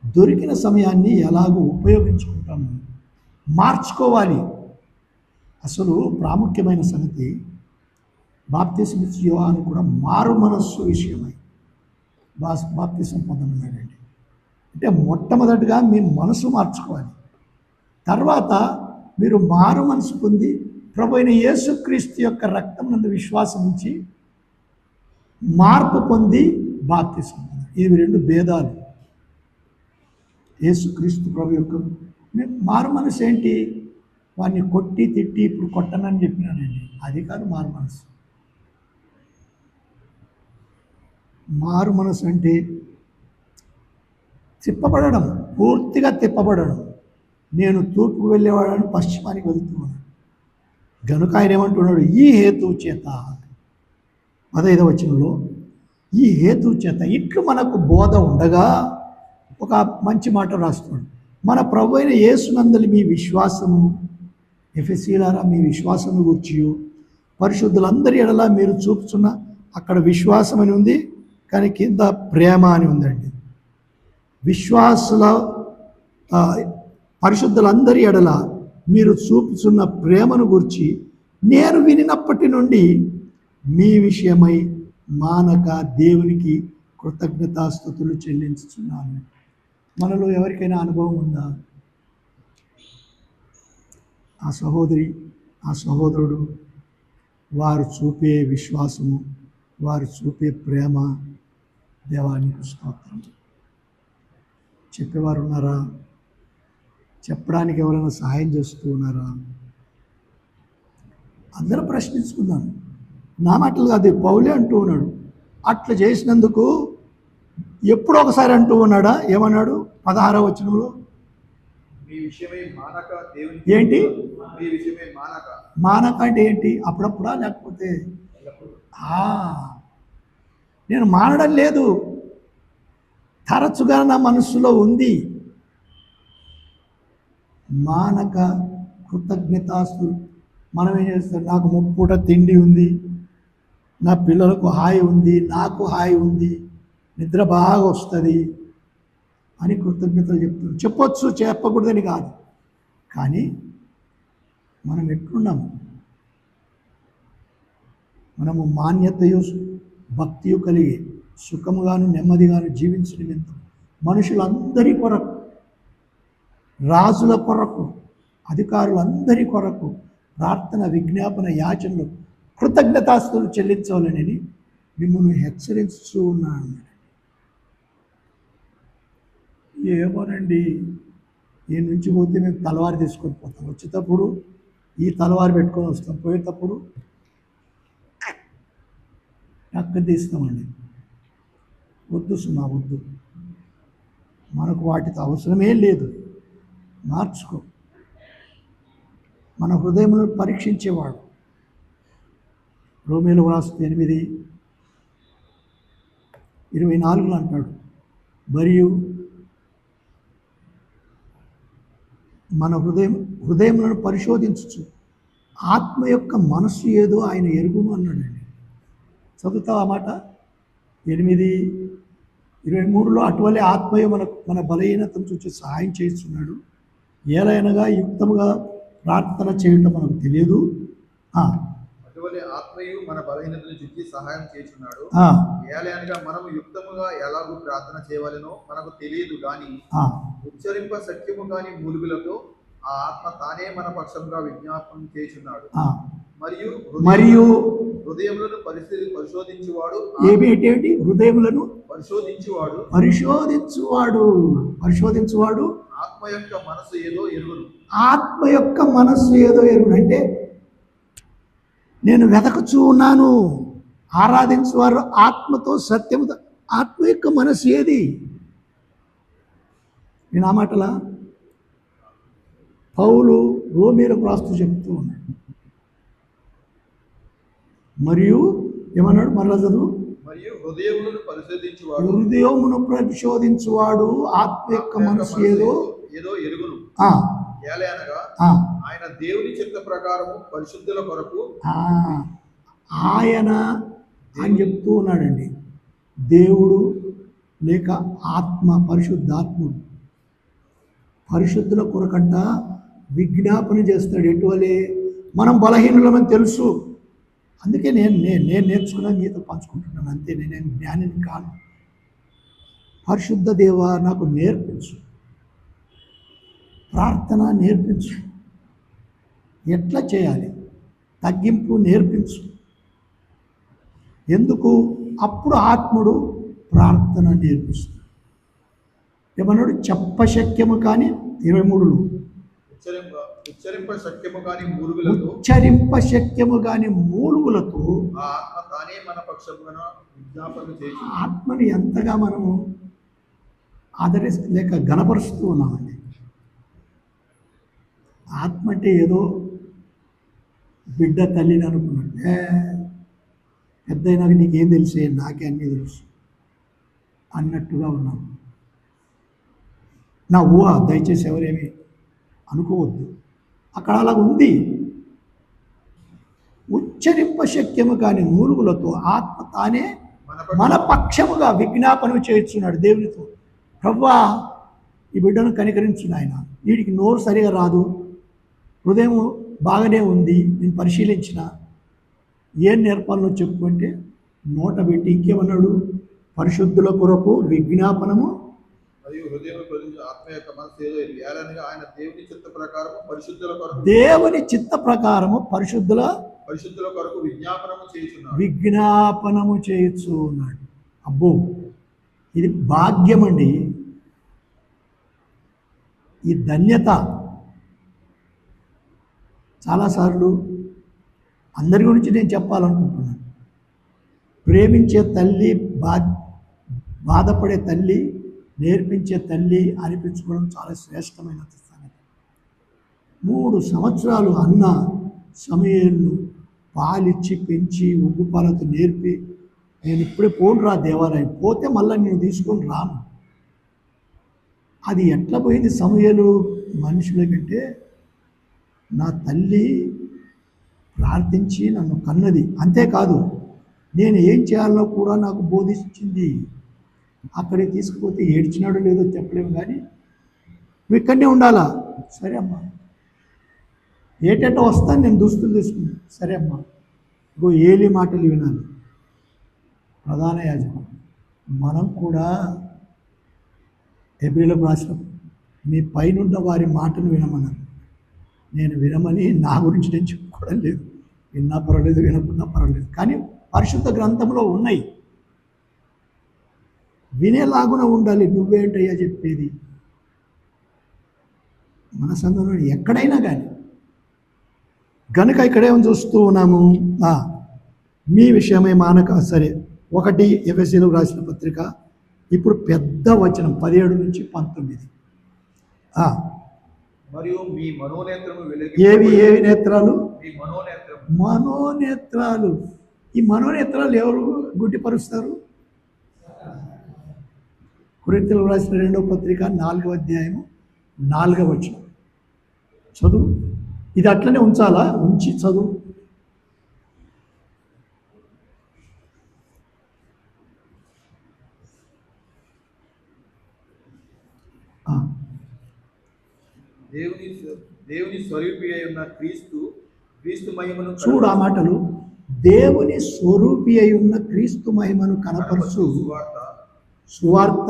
దొరికిన సమయాన్ని ఎలాగో ఉపయోగించుకుంటాము, మార్చుకోవాలి. అసలు ప్రాముఖ్యమైన సంగతి, బాప్తిసం ఇచ్చే యోహాను కూడా మారు మనస్సు విషయమై బాప్తిసం పొందమన్నాడండి. అంటే మొట్టమొదటిగా మీ మనసు మార్చుకోవాలి. తర్వాత మీరు మారు మనసు పొంది ప్రభు అయిన యేసుక్రీస్తు యొక్క రక్తం నందు విశ్వాసం ఉంచి మార్పు పొంది బాప్తిసం పొందాలి. ఇవి రెండు భేదాలు. యేసుక్రీస్తు ప్రభు యొక్క మారు మనసు ఏంటి? వాడిని కొట్టి తిట్టి ఇప్పుడు కొట్టనని చెప్పినానండి, అది కాదు మారు మనసు. మారు మనసు అంటే తిప్పబడడం, పూర్తిగా తిప్పబడడం. నేను తూర్పుకు వెళ్ళేవాడని పశ్చిమానికి వెళుతున్నాను గనుక ఆయన ఏమంటున్నాడు, ఈ హేతువు చేత, 15వ వచనంలో ఈ హేతువు చేత ఇట్లు మనకు బోధ ఉండగా ఒక మంచి మాట రాస్తున్నాడు. మన ప్రభు అయిన యేసునందలి మీ విశ్వాసము, ఎఫెసీయులారా మీ విశ్వాసము గూర్చి పరిశుద్ధులందరి ఎడల మీరు చూపుతున్న, అక్కడ విశ్వాసం అని ఉంది, కానీ కింద ప్రేమ అని ఉందండి. విశ్వాసుల పరిశుద్ధులందరి ఎడల మీరు చూపుచున్న ప్రేమను గురించి నేను వినినప్పటి నుండి మీ విషయమై మానక దేవునికి కృతజ్ఞతాస్తుతులు చెల్లించుచున్నాను. మనలో ఎవరికైనా అనుభవం ఉందా? ఆ సహోదరి, ఆ సహోదరుడు వారు చూపే విశ్వాసము, వారు చూపే ప్రేమ, దేవానికి స్తోత్రం. చెప్పేవారు ఉన్నారా? చెప్పడానికి ఎవరైనా సహాయం చేస్తూ ఉన్నారా? అందరూ ప్రశ్నించుకుందాం. నా మాటలు కాదు, పౌలే అంటూ ఉన్నాడు. అట్లా చేసినందుకు ఎప్పుడో ఒకసారి అంటూ ఉన్నాడా? ఏమన్నాడు 16వ వచనంలో? ఏంటి మానక అంటే ఏంటి? అప్పుడప్పుడా లేకపోతే నేను మానడం లేదు, తరచుగా నా మనస్సులో ఉంది. మానక కృతజ్ఞతాస్తులు. మనం ఏం చేస్తాం? నాకు ముప్పూట తిండి ఉంది, నా పిల్లలకు హాయి ఉంది, నాకు హాయి ఉంది, నిద్ర బాగా వస్తుంది అని కృతజ్ఞతలు చెప్తారు. చెప్పొచ్చు, చెప్పకూడదని కాదు. కానీ మనం ఎట్లున్నాము? మనము మాన్యతయు భక్తియు కలిగి సుఖముగాను నెమ్మదిగాను జీవించడం ఎంత మనుషులందరి కొరకు, రాజుల కొరకు, అధికారులందరి కొరకు ప్రార్థన, విజ్ఞాపన, యాచనలు, కృతజ్ఞతాస్తులు చెల్లించవాలని మిమ్మల్ని హెచ్చరిస్తూ ఉన్నాను. ఏమోనండి, ఈ నుంచి పోతే మేము తలవారు తీసుకొని పోతాం, వచ్చేటప్పుడు ఈ తలవారు పెట్టుకొని వస్తాం, పోయేటప్పుడు అక్కడ తీస్తామండి. వద్దు సుమా, వద్దు. మనకు వాటితో అవసరమే లేదు. మార్చుకో. మన హృదయమును పరీక్షించేవాడు. రోమీయులకు రాస్తే 8:24 అంటాడు, మరియు మన హృదయములను పరిశోధించచ్చు, ఆత్మ యొక్క మనస్సు ఏదో ఆయన ఎరుగును అన్నాడండి. చదువుతావు ఆ మాట? 8:23లో అటువలే ఆత్మయే మన బలహీనతను చూసి సహాయం చేస్తున్నాడు. ఏలైనగా యుక్తముగా ప్రార్థన చేయటం మనకు తెలియదు. అటువలే ఆత్మయు మన బలహీనతను చూసి సహాయం చేస్తున్నాడు. ఏలైనగా మనము యుక్తముగా ఎలాగూ ప్రార్థన చేయవలెనో మనకు తెలియదు గాని ఉచ్చరింప సత్యము గాని మూలుగులతో ఆ ఆత్మ తానే మన పక్షంగా విజ్ఞాపనం చేస్తున్నాడు. మరియు హృదయములను పరిశోధించువాడు. ఏమిటి? హృదయములను పరిశోధించువాడు ఆత్మ యొక్క మనసు ఏదో ఎరుగును. ఆత్మ యొక్క మనస్సు ఏదో ఎరుగును అంటే నేను వెతకుచూ ఉన్నాను. ఆరాధించువారు ఆత్మతో సత్యముతో. ఆత్మ యొక్క మనస్సు ఏది? నేను ఆ మాటలా పౌలు రోమీయులకు రాస్తూ చెప్తూ ఉన్నాడు. మరియు ఏమన్నాడు? మరలా చదువు. మరియు హృదయమును పరిశోధించువాడు ఆత్మ యొక్క మనసు ఏదో ఎరుగును. ఏలయనగా ఆయన దేవుని చిత్త ప్రకారము పరిశుద్ధుల కొరకు ఆయన అని చెప్తూ ఉన్నాడండి. దేవుడు లేక ఆత్మ, పరిశుద్ధాత్ముడు పరిశుద్ధుల కొరకంట విజ్ఞాపన చేస్తాడు. ఎటువలే మనం బలహీనులమని తెలుసు. అందుకే నేను నేర్చుకున్నా మీతో పంచుకుంటున్నాను, అంతే. నేనేం జ్ఞానిని కాను. పరిశుద్ధ దేవ నాకు నేర్పించు, ప్రార్థన నేర్పించు, ఎట్లా చేయాలి తగ్గింపు నేర్పించు. ఎందుకు? అప్పుడు ఆత్ముడు ప్రార్థన నేర్పిస్తాడు. ఏమన్నాడు? చెప్పశక్యము కానీ 23లో ఉచ్చరింప శక్యము కాని మూలుగులతో ఆత్మని ఎంతగా మనము లేక గణపరుస్తూ ఉన్నామండి. ఆత్మ అంటే ఏదో బిడ్డ తల్లిని అనుకున్నాడు. పెద్ద అయినాక నీకేం తెలిసే, నాకే అన్నీ తెలుసు అన్నట్టుగా ఉన్నాం. నా ఊహ, దయచేసి ఎవరేమి అనుకోవద్దు. అక్కడ అలా ఉంది. ఉచ్చరింప శక్యము కాని మూలుగులతో ఆత్మ తానే మన మన పక్షముగా విజ్ఞాపన చేయించున్నాడు దేవునితో. ప్రభువా, ఈ బిడ్డను కనికరించు నాయన, వీడికి నోరు సరిగా రాదు, హృదయం బాగానే ఉంది, నేను పరిశీలించిన, ఏం నేర్పాలో చెప్పుకుంటే నోట పెట్టి ఇంకేమన్నాడు, పరిశుద్ధుల కొరకు విజ్ఞాపనము మరియు హృదయంలో ప్రవేశించే ఆత్మ యొక్క మనసు ఏదో ఏలనగా ఆయన దేవుని చిత్త ప్రకారం పరిశుద్ధుల కొరకు దేవుని చిత్త ప్రకారము పరిశుద్ధుల కొరకు విజ్ఞాపనము చేయొచ్చు ఉన్నాడు. అబ్బో, ఇది భాగ్యం అండి, ఈ ధన్యత. చాలాసార్లు అందరి గురించి నేను చెప్పాలనుకుంటున్నాను. ప్రేమించే తల్లి, బాధపడే తల్లి, నేర్పించే తల్లి అనిపించుకోవడం చాలా శ్రేష్టమైన సంగతి. 3 సంవత్సరాలు అన్న సమయంలో పాలిచ్చి పెంచి ఉగ్గుపాలతో నేర్పి, నేను ఇప్పుడే పోను రా దేవాలయం, పోతే మళ్ళీ నేను తీసుకొని రాను. అది ఎట్లా పోయింది సమయాలు మనుషుల కంటే, నా తల్లి ప్రార్థించి నన్ను కన్నది, అంతేకాదు నేను ఏం చేయాలో కూడా నాకు బోధించింది. అక్కడికి తీసుకుపోతే ఏడ్చినాడో లేదో చెప్పలేము, కానీ నువ్వు ఇక్కడనే ఉండాలా, సరే అమ్మా, ఏటేటో వస్తాను, నేను దుస్తులు తీసుకున్నాను, సరే అమ్మా, ఇంకో ఏలి మాటలు వినాలి. ప్రధాన యాజకుడు మనం కూడా హెబ్రీయులకు రాసిన, మీ పైనున్న వారి మాటలు వినమన్నారు. నేను వినమని నా గురించి నేను చెప్పుకోవడం లేదు, విన్నా పర్వాలేదు, వినకున్నా పర్వాలేదు, కానీ పరిశుద్ధ గ్రంథంలో ఉన్నాయి, వినేలాగున ఉండాలి. నువ్వేంటయ్యా చెప్పేది? మన సంఘంలో ఎక్కడైనా కానీ గనుక ఇక్కడేమో చూస్తూ ఉన్నాము, మీ విషయమే మానక. సరే, 1 ఎఫెసీయులకు రాసిన పత్రిక, ఇప్పుడు పెద్ద వచనం 17 నుంచి 19. మరియు మీ మనోనేత్రము ఏవి నేత్రాలు? మీ మనోనేత్రాలు. ఈ మనోనేత్రాలు ఎవరు గుడ్డిపరుస్తారు? కొరింథీయులకు రాసిన 2వ పత్రిక 4వ అధ్యాయము 4వ వచనం చదువు. ఇది అట్లనే ఉంచాలా? ఉంచి చదువు. దేవుని స్వరూపి అయి ఉన్న క్రీస్తు మహిమను చూడు ఆ మాటలు. దేవుని స్వరూపి అయి ఉన్న క్రీస్తు మహిమను కనపరుచు సువార్త.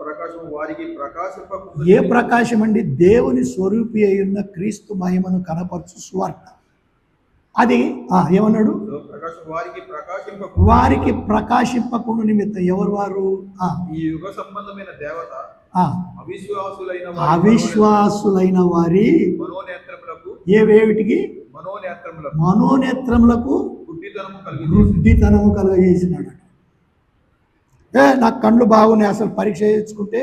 ప్రకాశం వారికి ప్రకాశింపకుండా. ఏ ప్రకాశం అండి? దేవుని స్వరూపి అయి ఉన్న క్రీస్తు మహిమను కనపరుచు సువార్త. అది ఏమన్నాడు? వారికి ప్రకాశింపకుండా నిమిత్తం. ఎవరు వారు? ఈ యుగ సంబంధమైన దేవత అవిశ్వాసులైన వారి ఏవేటికి? మనోనేత్రములకు గుడ్డితనము కలుగజేసినాడు. నాకు కళ్ళు బాగున్నాయి, అసలు పరీక్ష చేసుకుంటే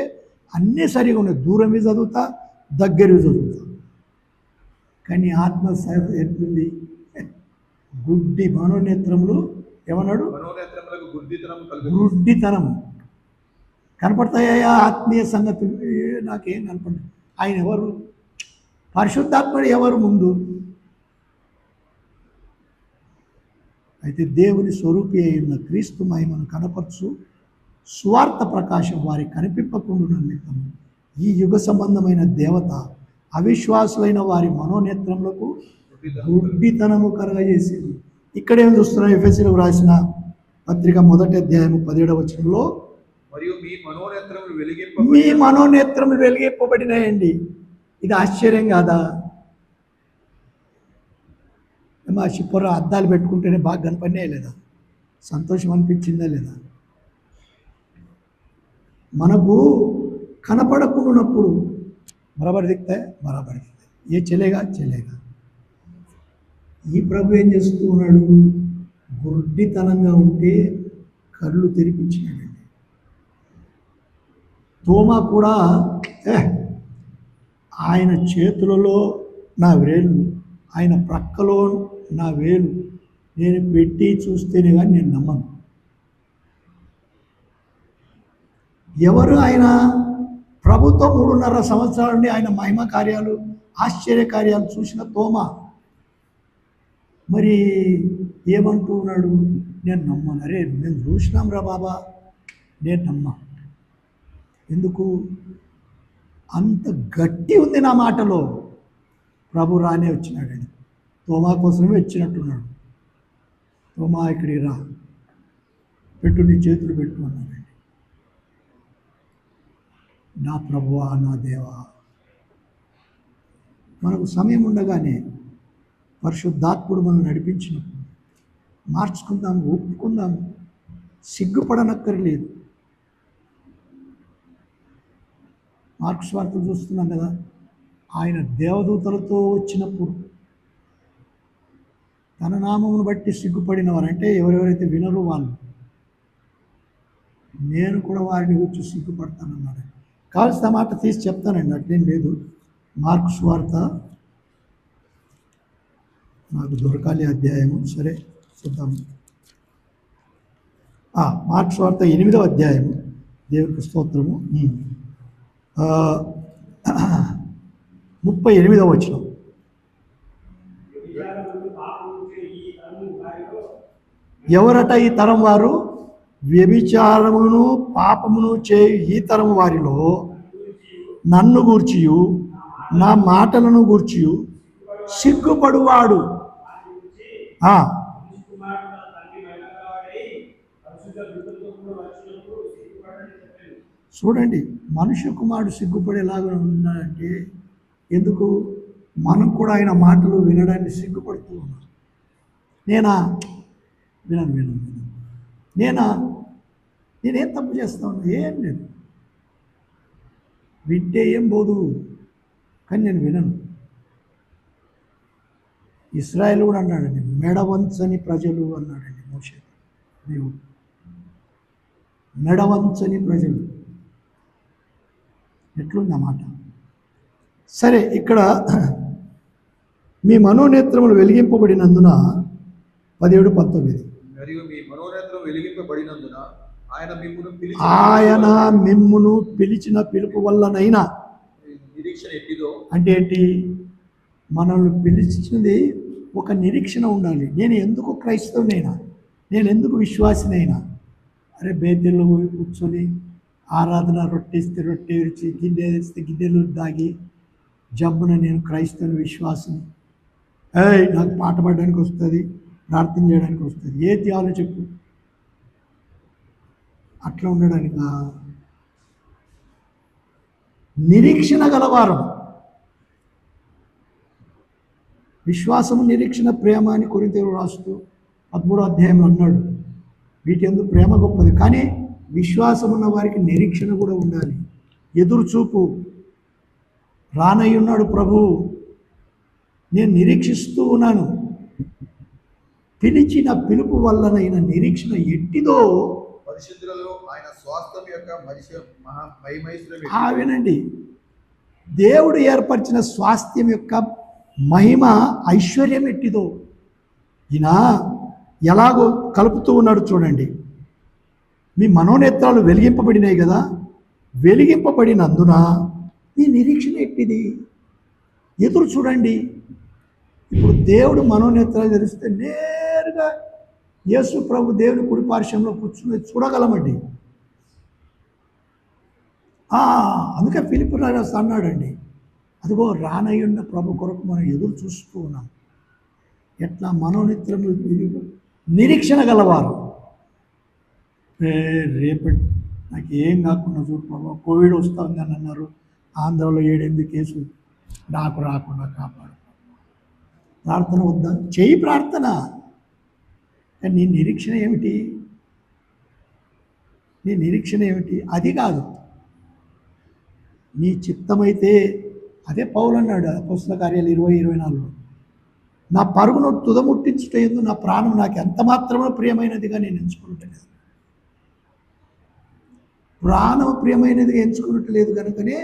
అన్నీ సరిగా ఉన్నాయి, దూరమే చదువుతా, దగ్గరవి చదువుతా, కానీ ఆత్మ ఎట్లుంది? గుడ్డి. మనోనేత్రములు ఏమన్నాడు? గుడ్డితనం. కనపడతాయా ఆత్మీయ సంగతులు? నాకేం కనపడదు. ఆయన ఎవరు? పరిశుద్ధాత్ముడు ఎవరు ముందు? అయితే దేవుని స్వరూపి అయిన క్రీస్తు మహిమను కనపరచు సువార్త ప్రకాశం వారికి కనిపింపకుండా నిమిత్తం ఈ యుగ సంబంధమైన దేవత అవిశ్వాసులైన వారి మనోనేత్రములకు గుడ్డితనము కలుగజేసింది. ఇక్కడేం చూస్తున్నాం? ఎఫెసీయులకు రాసిన పత్రిక 1వ అధ్యాయం 17వ వచనంలో, మీ మనోనేత్రములు వెలిగింపబడినాయండి. ఇది ఆశ్చర్యం కాదా? మా చిప్పర అద్దాలు పెట్టుకుంటేనే బాగా కనపడినాయా లేదా? సంతోషం అనిపించిందా లేదా? మనకు కనపడకున్నప్పుడు బరాబర్ దిక్తాయి, బరాబర్ దిక్తాయి, ఏ చెలేగా. ఈ ప్రభు ఏం చేస్తూ ఉన్నాడు? గుడ్డితనంగా ఉంటే కళ్ళు తెరిపించినాడండి. తోమా కూడా ఆయన చేతులలో నా వేలు, ఆయన ప్రక్కలో నా వేలు నేను పెట్టి చూస్తేనే కానీ నేను నమ్మను. ఎవరు ఆయన? ప్రభుత్వం 3.5 సంవత్సరాల నుండి ఆయన మహిమ కార్యాలు, ఆశ్చర్య కార్యాలు చూసిన తోమా మరి ఏమంటూ ఉన్నాడు? నేను నమ్మను. అరే మేము చూసినాం రా బాబా, నేను నమ్మా. ఎందుకు? అంత గట్టి ఉంది నా మాటలో. ప్రభు రానే వచ్చినాడండి. తోమా కోసమే వచ్చినట్టున్నాడు. తోమా ఇక్కడికి రా, పెట్టు, నీ చేతులు పెట్టు అన్నాడండి. నా ప్రభువా, నా దేవా. మనకు సమయం ఉండగానే పరిశుద్ధాత్ముడు మనం నడిపించినప్పుడు మార్చుకుందాము, ఒప్పుకుందాము, సిగ్గుపడనక్కర్లేదు. మార్క్స్ వార్తలు చూస్తున్నాం కదా, ఆయన దేవదూతలతో వచ్చినప్పుడు తన నామమును బట్టి సిగ్గుపడినవారు, అంటే ఎవరెవరైతే వినరు వాళ్ళు, నేను కూడా వారిని గురించి సిగ్గుపడతానన్నాడు. కావాల్సిన మాట తీసి చెప్తానండి, అట్లేం లేదు. మార్క్స్ వార్త నాకు దొరకాలి అధ్యాయము, సరే చూద్దాము. మార్క్స్ వార్త 8వ అధ్యాయము, దేవునికి స్తోత్రము, 38వ వచనం. ఎవరట ఈ తరం వారు? వ్యభిచారమును పాపమును చేయు ఈ తరం వారిలో నన్ను గూర్చియు నా మాటలను గూర్చియు సిగ్గుపడువాడు. చూడండి, మనుష్య కుమారుడు సిగ్గుపడేలాగా ఉన్నాడంటే ఎందుకు? మనం కూడా ఆయన మాటలు వినడానికి సిగ్గుపడుతూ ఉన్నాం. వినను. నేనేం తప్పు చేస్తా ఉన్నా? ఏం లేదు, వింటే ఏం పోదు, కానీ నేను వినను. ఇశ్రాయేల్ కూడా అన్నాడండి, మెడవంచని ప్రజలు అన్నాడండి మోషే దేవుడు. మెడవంచని ప్రజలు. ఎట్లుందన్నమాట. సరే, ఇక్కడ మీ మనోనేత్రములు వెలిగింపబడినందున 17-19. మరియు మీ మనోనేత్రం వెలిగింపబడినందున ఆయన మిమ్మును పిలిచిన పిలుపు వల్లనైనా నిరీక్షణ ఎట్టిదో. అంటే ఏంటి? మనల్ని పిలిచినది ఒక నిరీక్షణ ఉండాలి. నేను ఎందుకు క్రైస్తవునైనా, నేను ఎందుకు విశ్వాసినైనా? అరే బేతెల్లో పోయి కూర్చొని ఆరాధన, రొట్టెస్తే రొట్టె విరిచి, గిన్నె వేస్తే గిన్నెలు దాగి జబ్బున నేను క్రైస్తవుని విశ్వాసం, నాకు పాట పాడడానికి వస్తుంది, ప్రార్థన చేయడానికి వస్తుంది, ఏ త్యాలు చెప్పు. అట్లా ఉండడానికి నిరీక్షణ గలవారం. విశ్వాసము, నిరీక్షణ, ప్రేమ అని కొరింథీయులకు రాస్తూ 13వ అధ్యాయంలో అన్నాడు. వీటి యందు ప్రేమ గొప్పది, కానీ విశ్వాసం ఉన్న వారికి నిరీక్షణ కూడా ఉండాలి. ఎదురు చూపు. రానయ్యున్నాడు ప్రభు, నేను నిరీక్షిస్తూ ఉన్నాను. పిలిచిన పిలుపు వల్లనైన నిరీక్షణ ఎట్టిదో పరిశుద్ధులలో ఆయన స్వాస్థ్యం యొక్క వినండి, దేవుడు ఏర్పరిచిన స్వాస్థ్యం యొక్క మహిమ ఐశ్వర్యం ఎట్టిదో ఈయన ఎలాగో కలుపుతూ ఉన్నాడు చూడండి. మీ మనోనేత్రాలు వెలిగింపబడినాయి కదా, వెలిగింపబడినందున మీ నిరీక్షణ ఎట్టిది? ఎదురు చూడండి. ఇప్పుడు దేవుడు మనోనేత్రాలు తెరిస్తే నేరుగా యేసు ప్రభు దేవుని కుడి పార్శ్వంలో కూర్చుని చూడగలమండి. అందుకే ఫిలిప్పీ రాస్తూ అన్నాడండి, అదిగో రానయ్యున్న ప్రభు కొరకు మనం ఎదురు చూస్తూ ఉన్నాం. ఎట్లా? మనోనేత్రము నిరీక్షణ గలవారు. రేపటి నాకు ఏం కాకుండా చూడు ప్రభు, కోవిడ్ వస్తుంది అని అన్నారు, ఆంధ్రలో 7-8 కేసులు, నాకు రాకుండా కాపాడు. ప్రార్థన వద్దా? చేయి ప్రార్థన. కానీ నీ నిరీక్షణ ఏమిటి? నీ నిరీక్షణ ఏమిటి? అది కాదు. నీ చిత్తమైతే, అదే పౌలు అన్నాడు అపోస్తల కార్యాలు 20-24లో, నా పరుగును తుదముట్టించుట యందు నా ప్రాణం నాకు ఎంత మాత్రమో ప్రియమైనదిగా నేను ఎంచుకున్నట్లేదు. ప్రాణం ప్రియమైనదిగా ఎంచుకున్నట్లేదు కనుకనే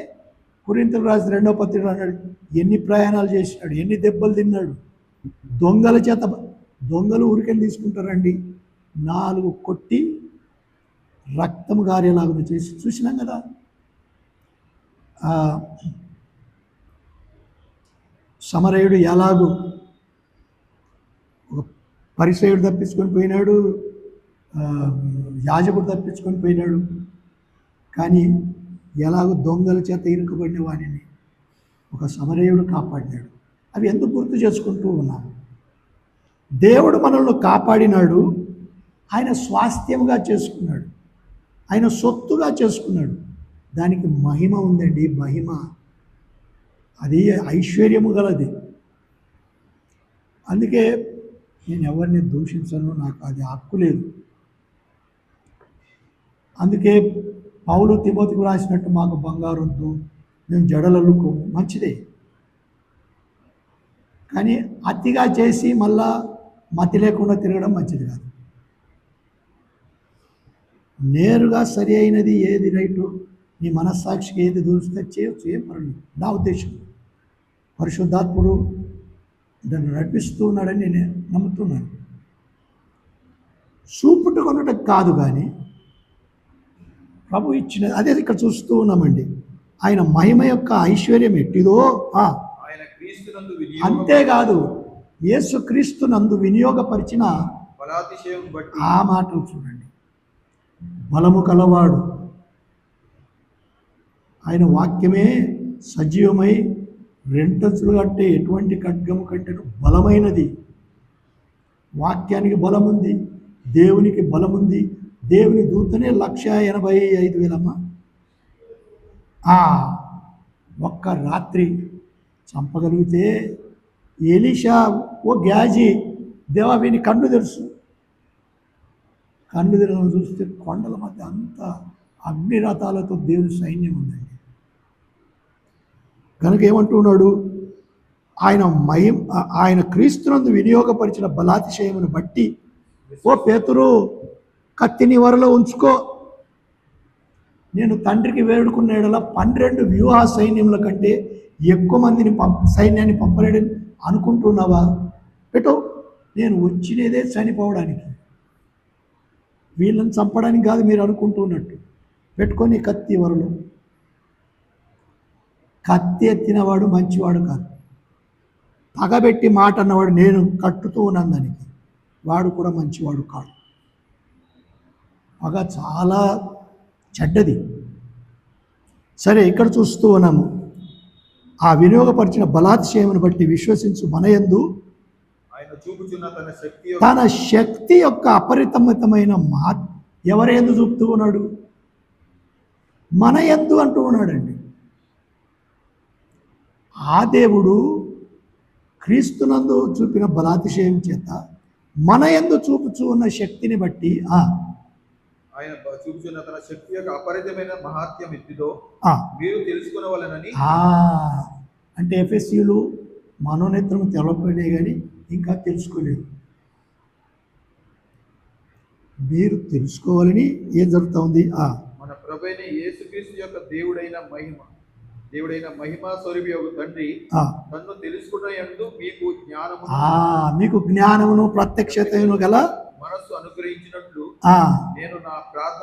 కొరింథీయులకు రాసిన 2వ పత్రిక అన్నాడు, ఎన్ని ప్రయాణాలు చేసినాడు, ఎన్ని దెబ్బలు తిన్నాడు. దొంగల చేత, దొంగలు ఊరికెళ్ళి తీసుకుంటారండి, 4 కొట్టి రక్తము గారేలాగా చేసి చూసినాం కదా. సమరయుడు ఎలాగూ ఒక పరిసయుడు తప్పించుకొని పోయినాడు, యాజకుడు తప్పించుకొని పోయినాడు, కానీ ఎలాగో దొంగల చేత ఇరుకుబడిన వాడిని ఒక సమరయుడు కాపాడినాడు. అవి ఎందుకు గుర్తు చేసుకుంటూ ఉన్నాము? దేవుడు మనల్ని కాపాడినాడు, ఆయన స్వాస్థ్యంగా చేసుకున్నాడు, ఆయన సొత్తుగా చేసుకున్నాడు. దానికి మహిమ ఉందండి, మహిమ. అది ఐశ్వర్యము గలది. అందుకే నేను ఎవరిని దూషించను, నాకు అది హక్కు లేదు. అందుకే పౌలు తిమోతికి రాసినట్టు మాకు బంగారు వద్దు, మేము జడలల్లుకో, మంచిదే. కానీ అతిగా చేసి మళ్ళా మతి లేకుండా తిరగడం మంచిది కాదు. నేరుగా సరి అయినది ఏది రైటు, నీ మనస్సాక్షికి ఏది దూరిస్తే చేయొచ్చు, ఏం పర్లేదు. నా ఉద్దేశం పరిశుద్ధాత్ముడు దాన్ని నడిపిస్తూ ఉన్నాడని నేను నమ్ముతున్నాను. చూపుట్టుకొనుట కాదు, కానీ ప్రభు ఇచ్చిన అదే ఇక్కడ చూస్తూ ఉన్నామండి. ఆయన మహిమ యొక్క ఐశ్వర్యం ఎట్టిదో, ఆయన క్రీస్తునందు అంతేకాదు యేసు క్రీస్తునందు వినియోగపరిచిన బలాతిశయం బట్టి, ఆ మాటలు చూడండి. బలము కలవాడు, ఆయన వాక్యమే సజీవమై రెంటంచులు అంటే ఎటువంటి ఖడ్గము కంటే బలమైనది. వాక్యానికి బలముంది, దేవునికి బలముంది. దేవుని దూతనే 1,85,000 ఒక్క రాత్రి చంపగలిగితే ఎలీషా ఓ గ్యాజీ, దేవా వీని కన్ను తెలుసు. కన్ను తెరవని చూస్తే కొండల మధ్య అంత అగ్నిరథాలతో దేవుని సైన్యం ఉందండి. కనుక ఏమంటున్నాడు? ఆయన క్రీస్తునందు వినియోగపరిచిన బలాతిశయమును బట్టి, ఓ పేతురు కత్తిని వరలో ఉంచుకో, నేను తండ్రికి వేడుకున్న ఎడల 12 వ్యూహ సైన్యముల కంటే ఎక్కువ మందిని సైన్యాన్ని పంపలేడని అనుకుంటున్నావా? పెట్టు, నేను వచ్చినదే చనిపోవడానికి, వీళ్ళని చంపడానికి కాదు మీరు అనుకుంటున్నట్టు. పెట్టుకొని కత్తి వరలో. కత్తి ఎత్తినవాడు మంచివాడు కాదు. పగబెట్టి మాట అన్నవాడు నేను కట్టుతూ ఉన్నాను దానికి, వాడు కూడా మంచివాడు కాదు. పగ చాలా చెడ్డది. సరే, ఇక్కడ చూస్తూ ఉన్నాము, ఆ వినియోగపరిచిన బలాతిశయమును బట్టి విశ్వసించు మనయందు ఆయన చూపుచున్న తన శక్తి యొక్క అపరిమితమైన ఎవరెందు చూపుతూ ఉన్నాడు? మన యందు అంటూ ఉన్నాడండి. ఆ దేవుడు క్రీస్తునందు చూపిన బలాతిశయం చేత మన యందు చూపుచూ ఉన్న శక్తిని బట్టి ఆయన చూపుచున్న తన శక్తి యొక్క అపరిమితమైన మహాత్యం ఎత్తిదో మీరు తెలుసుకునవలెనని. అంటే ఎఫెసీయులు మనోనేత్రం తెలవకపోయినా కానీ ఇంకా తెలుసుకోలేదు. మీరు తెలుసుకోవాలని ఏం జరుగుతూ ఉంది? మన ప్రభువైన యేసుక్రీస్తు యొక్క దేవుడైన మహిమ స్వరూపి యొక్క తండ్రి నన్ను తెలుసుకున్నయందు మీకు జ్ఞానమును ప్రత్యక్షతను గల మనస్సు అనుగ్రహించినట్లు నేను నా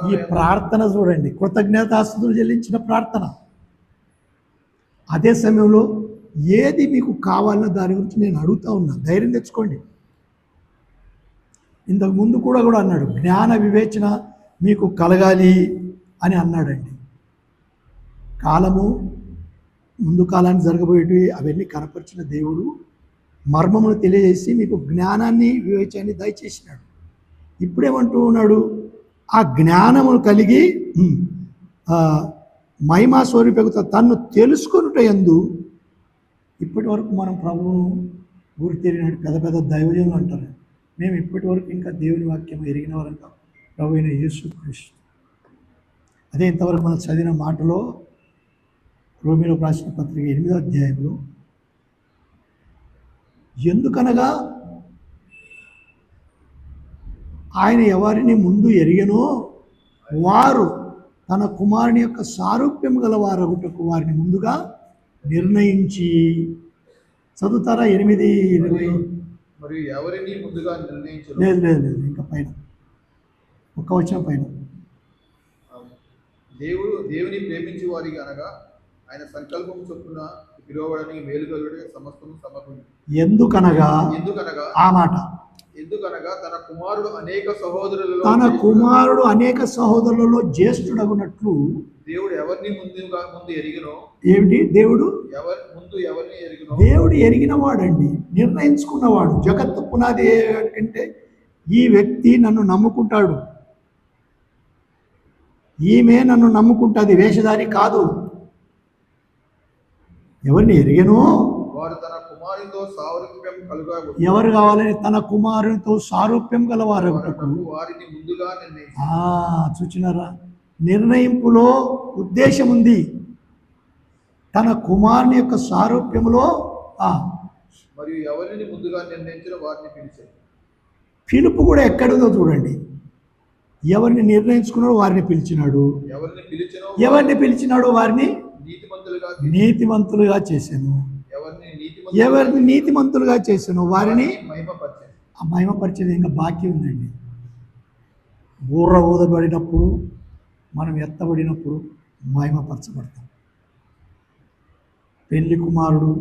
ఈ ప్రార్థన చూడండి, కృతజ్ఞతాస్తుతులు చెల్లించిన ప్రార్థన. అదే సమయంలో ఏది మీకు కావాలన్న దాని గురించి నేను అడుగుతా ఉన్నా, ధైర్యం తెచ్చుకోండి. ఇంతకు ముందు కూడా అన్నాడు, జ్ఞాన వివేచన మీకు కలగాలి అని అన్నాడండి. కాలము ముందు కాలాన్ని జరగబోయేటివి అవన్నీ కనపరిచిన దేవుడు మర్మమును తెలియజేసి మీకు జ్ఞానాన్ని వివేచనాన్ని దయచేసినాడు. ఇప్పుడేమంటూ ఉన్నాడు? ఆ జ్ఞానమును కలిగి మహిమా స్వరూపకుత తన్ను తెలుసుకొనుట యందు. ఇప్పటి వరకు మనం ప్రభువును గురి తెలియనాడు పెద్ద పెద్ద దైవజనులు అంటారు. మేము ఇప్పటి వరకు ఇంకా దేవుని వాక్యం ఎరిగిన వారంతా ప్రభు అయిన యేసుక్రీస్తు. అదే ఇంతవరకు మనం చదివిన మాటలో రోమీయులకు రాసిన పత్రిక 8వ అధ్యాయంలో, ఎందుకనగా ఆయన ఎవరిని ముందు ఎరిగెనో వారు తన కుమారుని యొక్క సారూప్యం గల వారగుటకు వారిని ముందుగా నిర్ణయించి. చదువుతారా 8:20? మరియు ఎవరిని ముందుగా నిర్ణయించు. లేదు, ఇంకా పైన ఒక్క వచనం పైన, దేవుని ప్రేమించు వారికి అనగా ఆయన సంకల్పం చొప్పున పిలువబడని మేలు కలుగుటే సమస్తము సమకూడి. ఎందుకనగా ఆ మాట ఎందుకనగా తన కుమారుడు అనేక సహోదరులలో జ్యేష్ఠుడగునట్లు దేవుడు ఎవరిని ముందు ఎరిగినో, ఏమిటి దేవుడు ఎవరిని ఎరిగినో, దేవుడు ఎరిగిన వాడండి, నిర్ణయించుకున్నవాడు. జగత్తు పునాది కంటే ఈ వ్యక్తి నన్ను నమ్ముకుంటాడు, ఈమె నన్ను నమ్ముకుంటుంది, వేషధారి కాదు. ఎవరిని ఎరిగను? వారు తన కుమారునితో సారూప్యం కలుగా, ఎవరు కావాలని తన కుమారునితో సారూప్యం గలవారు వారిని ముందుగా చూచినారా? నిర్ణయింపులో ఉద్దేశం ఉంది. తన కుమారుని యొక్క సారూప్యములో మరియు ఎవరిని ముందుగా నిర్ణయించిన వారిని పిలిచారు. పిలుపు కూడా ఎక్కడుందో చూడండి. ఎవరిని నిర్ణయించుకున్నాడో వారిని పిలిచినాడు, ఎవరిని పిలిచినాడో వారిని నీతిమంతులుగా చేశాను, ఎవరిని నీతిమంతులుగా చేశాను వారిని మహిమపరిచేది ఇంకా బాకీ ఉందండి. బూర్ర ఊదబడినప్పుడు, మనం ఎత్తబడినప్పుడు మహిమపరచబడతాం. పెళ్లి కుమారుడు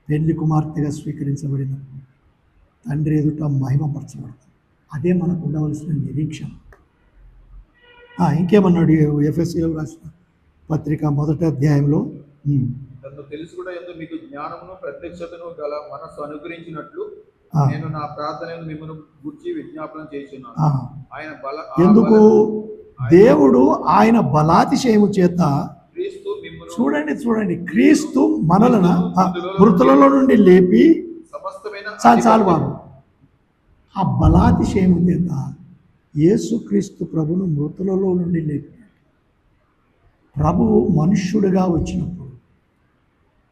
పెళ్లి కుమార్తెగా స్వీకరించబడినప్పుడు తండ్రి ఎదుట మహిమపరచబడతాం. అదే మనకు ఉండవలసిన నిరీక్షణ. ఇంకేమన్నాడు? ఎఫెసీయులకు రాసిన పత్రిక 1వ అధ్యాయంలో నన్ను తెలుసుకునేందుకు మీకు జ్ఞానమును ప్రత్యక్షతను గల మనస్సు అనుగ్రహించినట్లు నేను నా ప్రార్థనను మిమ్మల్ని గురించి విజ్ఞాపనం చేస్తున్నాను. ఆయన ఎందుకు? దేవుడు ఆయన బలాతిశయము చేత చూడండి క్రీస్తు మనలను మృతులలో నుండి లేపి చాలు వారు ఆ బలాతిశయము చేత యేసుక్రీస్తు ప్రభును మృతులలో నుండి లేపి, ప్రభువు మనుష్యుడిగా వచ్చినప్పుడు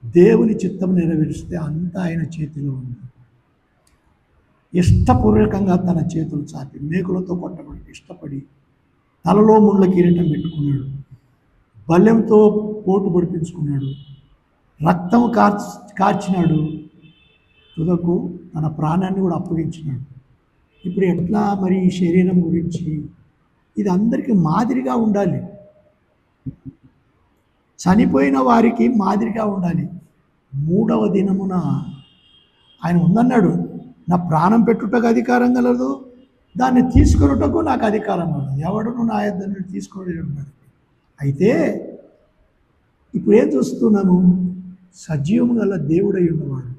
దేవుని చిత్తం నెరవేరిస్తే అంతా ఆయన చేతిలో ఉంది. ఇష్టపూర్వకంగా తన చేతులు చాపి మేకులతో కొట్టబడి ఇష్టపడి తలలో ముళ్ళ కిరీటం పెట్టుకున్నాడు, బల్యంతో పోటు పొడిపించుకున్నాడు, రక్తం కార్చినాడు, తుదకు తన ప్రాణాన్ని కూడా అప్పగించినాడు. ఇప్పుడు ఎట్లా మరి ఈ శరీరం గురించి? ఇది అందరికీ మాదిరిగా ఉండాలి, చనిపోయిన వారికి మాదిరిగా ఉండాలి. 3వ దినమున ఆయన ఉందన్నాడు, నా ప్రాణం పెట్టుటకు అధికారం కలదు, దాన్ని తీసుకొనుటకు నాకు అధికారం కలదు, ఎవడును నా యొద్ద తీసుకొని. అయితే ఇప్పుడు ఏం చూస్తున్నాము? సజీవం గల దేవుడై ఉన్నవాడు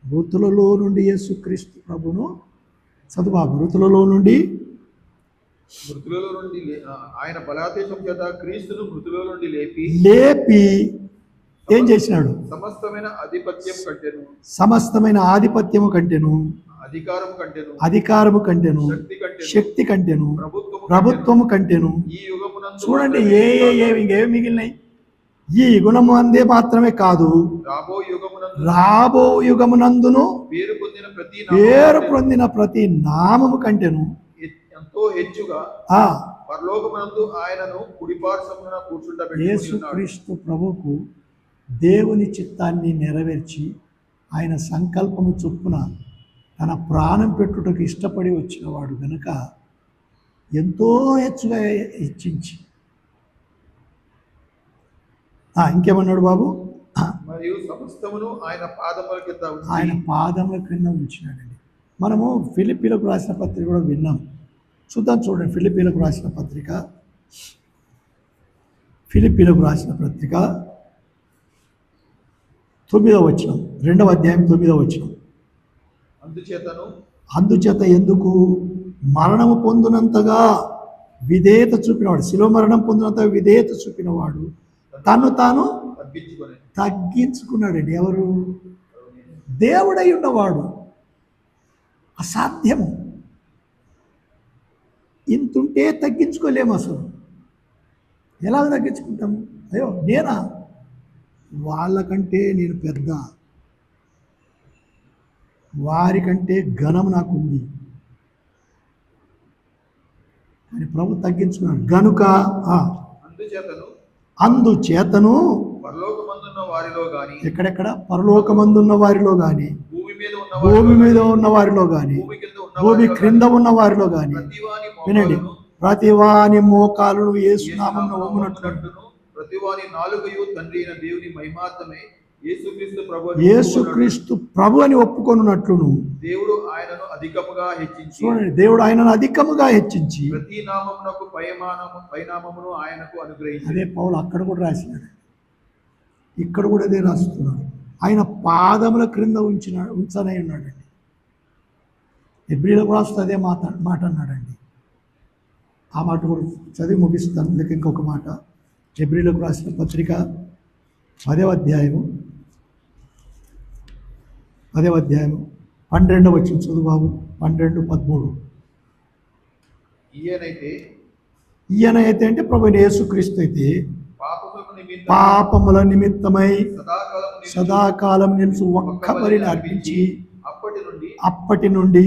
మృతులలో నుండి యేసుక్రీస్తు ప్రభును చదువు మృతులలో నుండి ఆయన బలాదేశం చేత క్రీస్తును మృతులలో నుండి లేపి ఏం చేసినాడు? సమస్తమైన ఆధిపత్యము కంటేను అధికారము కంటేను శక్తి కంటేను ప్రభుత్వము కంటేను. చూడండి ఇంకేమి మిగిలినాయి? ఈ గుణము అందే మాత్రమే కాదు, రాబో యుగమునందును పేరు పొందిన ప్రతి నామము కంటేను ఎంతో హెచ్చుగా పరలోకమునందు ఆయనను కుడిపార్శ్వమున కూర్చుండబెట్టి యేసుక్రీస్తు ప్రభువుకు దేవుని చిత్తాన్ని నెరవేర్చి ఆయన సంకల్పము చొప్పున తన ప్రాణం పెట్టుటకు ఇష్టపడి వచ్చినవాడు గనుక ఎంతో హెచ్చుగా హెచ్చించి ఇంకేమన్నాడు బాబు? మరియు సమస్తమును ఆయన పాదముల క్రింద ఉంచినాడండి. మనము ఫిలిప్పీలకు రాసిన పత్రిక కూడా విన్నాం, చూద్దాం. చూడండి, ఫిలిప్పీలకు రాసిన పత్రిక 9వ వచనం, 2వ అధ్యాయం 9వ వచనం. అందుచేత ఎందుకు మరణము పొందినంతగా విధేయత చూపినవాడు, శిలువ మరణం పొందినంతగా విధేయత చూపినవాడు తను తాను తగ్గించుకున్నాడండి. ఎవరు? దేవుడై ఉన్నవాడు. అసాధ్యము. ఇంతుంటే తగ్గించుకోలేము అసలు. ఎలా తగ్గించుకుంటాము? అయ్యో నేనా? వాళ్ళకంటే నేను పెద్ద, వారికంటే ఘనం నాకుంది అని ప్రభు తగ్గించుకున్నాడు గనుక అందుచేతను ఎక్కడెక్కడ? పరలోకమందున్న వారిలో గాని, భూమి మీద ఉన్న వారిలో గాని, భూమి క్రింద ఉన్న వారిలో గాని, వినండి, ప్రతివాని మోకాలను యేసు నామమున వంగునట్లు ప్రతివాని నాలుకయు తండ్రి అయిన దేవుని మహిమార్థమై యేసుక్రీస్తు ప్రభు యేసుక్రీస్తు ప్రభు అని ఒప్పుకొనున్నట్లును దేవుడు ఆయనను అధికముగా హెచ్చించి, చూడండి, దేవుడు ఆయనను అధికముగా హెచ్చించి ప్రతి నామమునకు పైనామమును ఆయనకు అనుగ్రహించి. అదే పౌలు అక్కడ కూడా రాసినాడు, ఇక్కడ కూడా అదే రాస్తున్నాడు. ఆయన పాదముల క్రింద ఉంచనై ఉన్నాడండి. హెబ్రీలకు రాస్తూ అదే మాట అన్నాడండి. ఆ మాట కూడా చదివి ముగిస్తాను. లేక ఇంకొక మాట, హెబ్రీలకు రాసిన పత్రిక 10వ అధ్యాయము 12వ వచనం చదువు బాబు. 12-13. ఈయనైతే అంటే ప్రభు యేసుక్రీస్తు అయితే పాపముల నిమిత్తమై సదాకాలం నిలుచు ఒక్క బలిని అర్పించి అప్పటి నుండి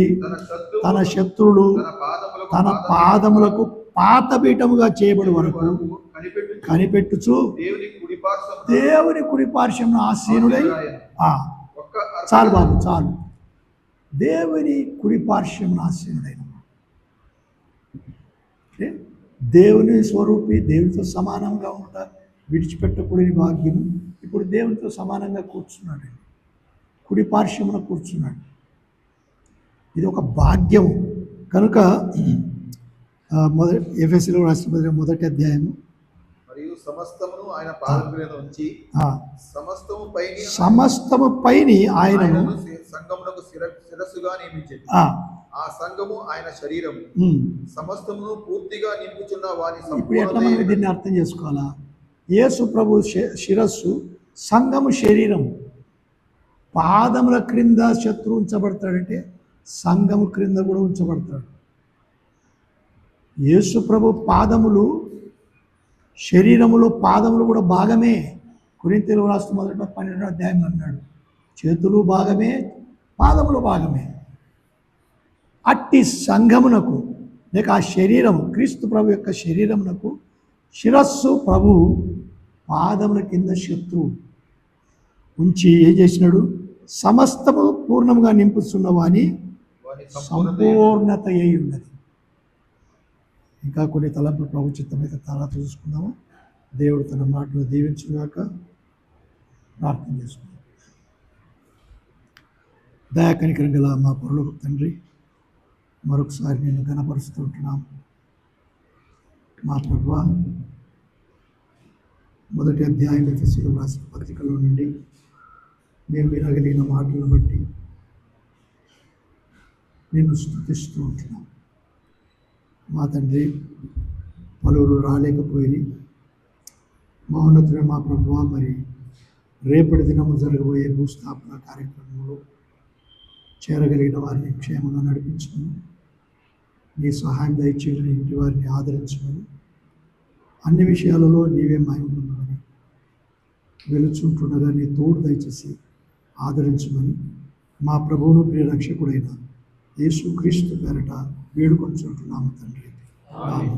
తన శత్రువులు తన పాదములకు పాతపీఠముగా చేయబడి వరకు కనిపెట్టుచు దేవుని కుడిపార్శ్వమున ఆసీనుడై, చాలు బాబు చాలు, దేవుని కుడిపార్శ్వమున ఆసీనుడైన అంటే దేవుని స్వరూపి, దేవునితో సమానంగా ఉంటా విడిచిపెట్టకూడని భాగ్యం. ఇప్పుడు దేవునితో సమానంగా కూర్చున్నాడు, కుడి పార్శ్వమున కూర్చున్నాడు. ఇది ఒక భాగ్యం కనుక ఎఫెసీలో రాసిన 1వ అధ్యాయము మరియు సమస్తమును ఆయన పాదముల ఉంచి సమస్తము పైని ఆయనను సంఘమునకు శిరస్సుగా నియమించింది. ఆ సంఘము ఆయన శరీరము. సమస్తమును పూర్తిగా నింపుచున్న వాని. ఇప్పుడు ఎట్లా మనం దీన్ని అర్థం చేసుకోవాలా? యేసు ప్రభు శిరస్సు, సంఘము శరీరము. పాదముల క్రింద శత్రువు ఉంచబడతాడంటే సంఘము క్రింద కూడా ఉంచబడతాడు. యేసు ప్రభు పాదములు, శరీరములో పాదములు కూడా భాగమే. కొరింథీయులకు రాసిన 12వ అధ్యాయం అన్నాడు, చేతులు భాగమే, పాదములు భాగమే. అట్టి సంఘమునకు లేక ఆ శరీరము, క్రీస్తు ప్రభు యొక్క శరీరమునకు శిరస్సు ప్రభు, పాదముల కింద శత్రువు ఉంచి ఏం చేసినాడు? సమస్తము పూర్ణముగా నింపుతున్నవాని సంపూర్ణత అయి ఉన్నది. ఇంకా కొన్ని తలంపులు ప్రభు చిత్తమైతే తర్వాత చూసుకుందాము. దేవుడు తన మాటలు దీవించుగాక. ప్రార్థన చేసుకుందాం. దయాకనికరం గల మా పరలోక తండ్రి, మరొకసారి నేను ఘనపరుస్తూ ఉంటున్నాం. మా ప్రభువా, 1వ అధ్యాయం ఎఫెసీయులకు రాసిన పత్రికలో నుండి మేము వినగలిగిన మాటలను బట్టి నేను స్తుతిస్తూ ఉంటున్నాం. మా తండ్రి, పలువురు రాలేకపోయి మహోన్నతుడైన మా ప్రభువా, మరి రేపటి దినము జరగబోయే భూస్థాపన కార్యక్రమంలో చేరగలిగిన వారిని క్షేమంగా నడిపించమని, నీ సహాయం దయచేయమని, ఇంటి వారిని ఆదరించమని, అన్ని విషయాలలో నీవే మహిమపొందమని వెలుచుంటుండగా నీ తోడు దయచేసి ఆదరించమని మా ప్రభువును ప్రియ రక్షకుడైన యేసుక్రీస్తు పేరట వేడుకొంచుంటున్నాము తండ్రి. ఆమేన్.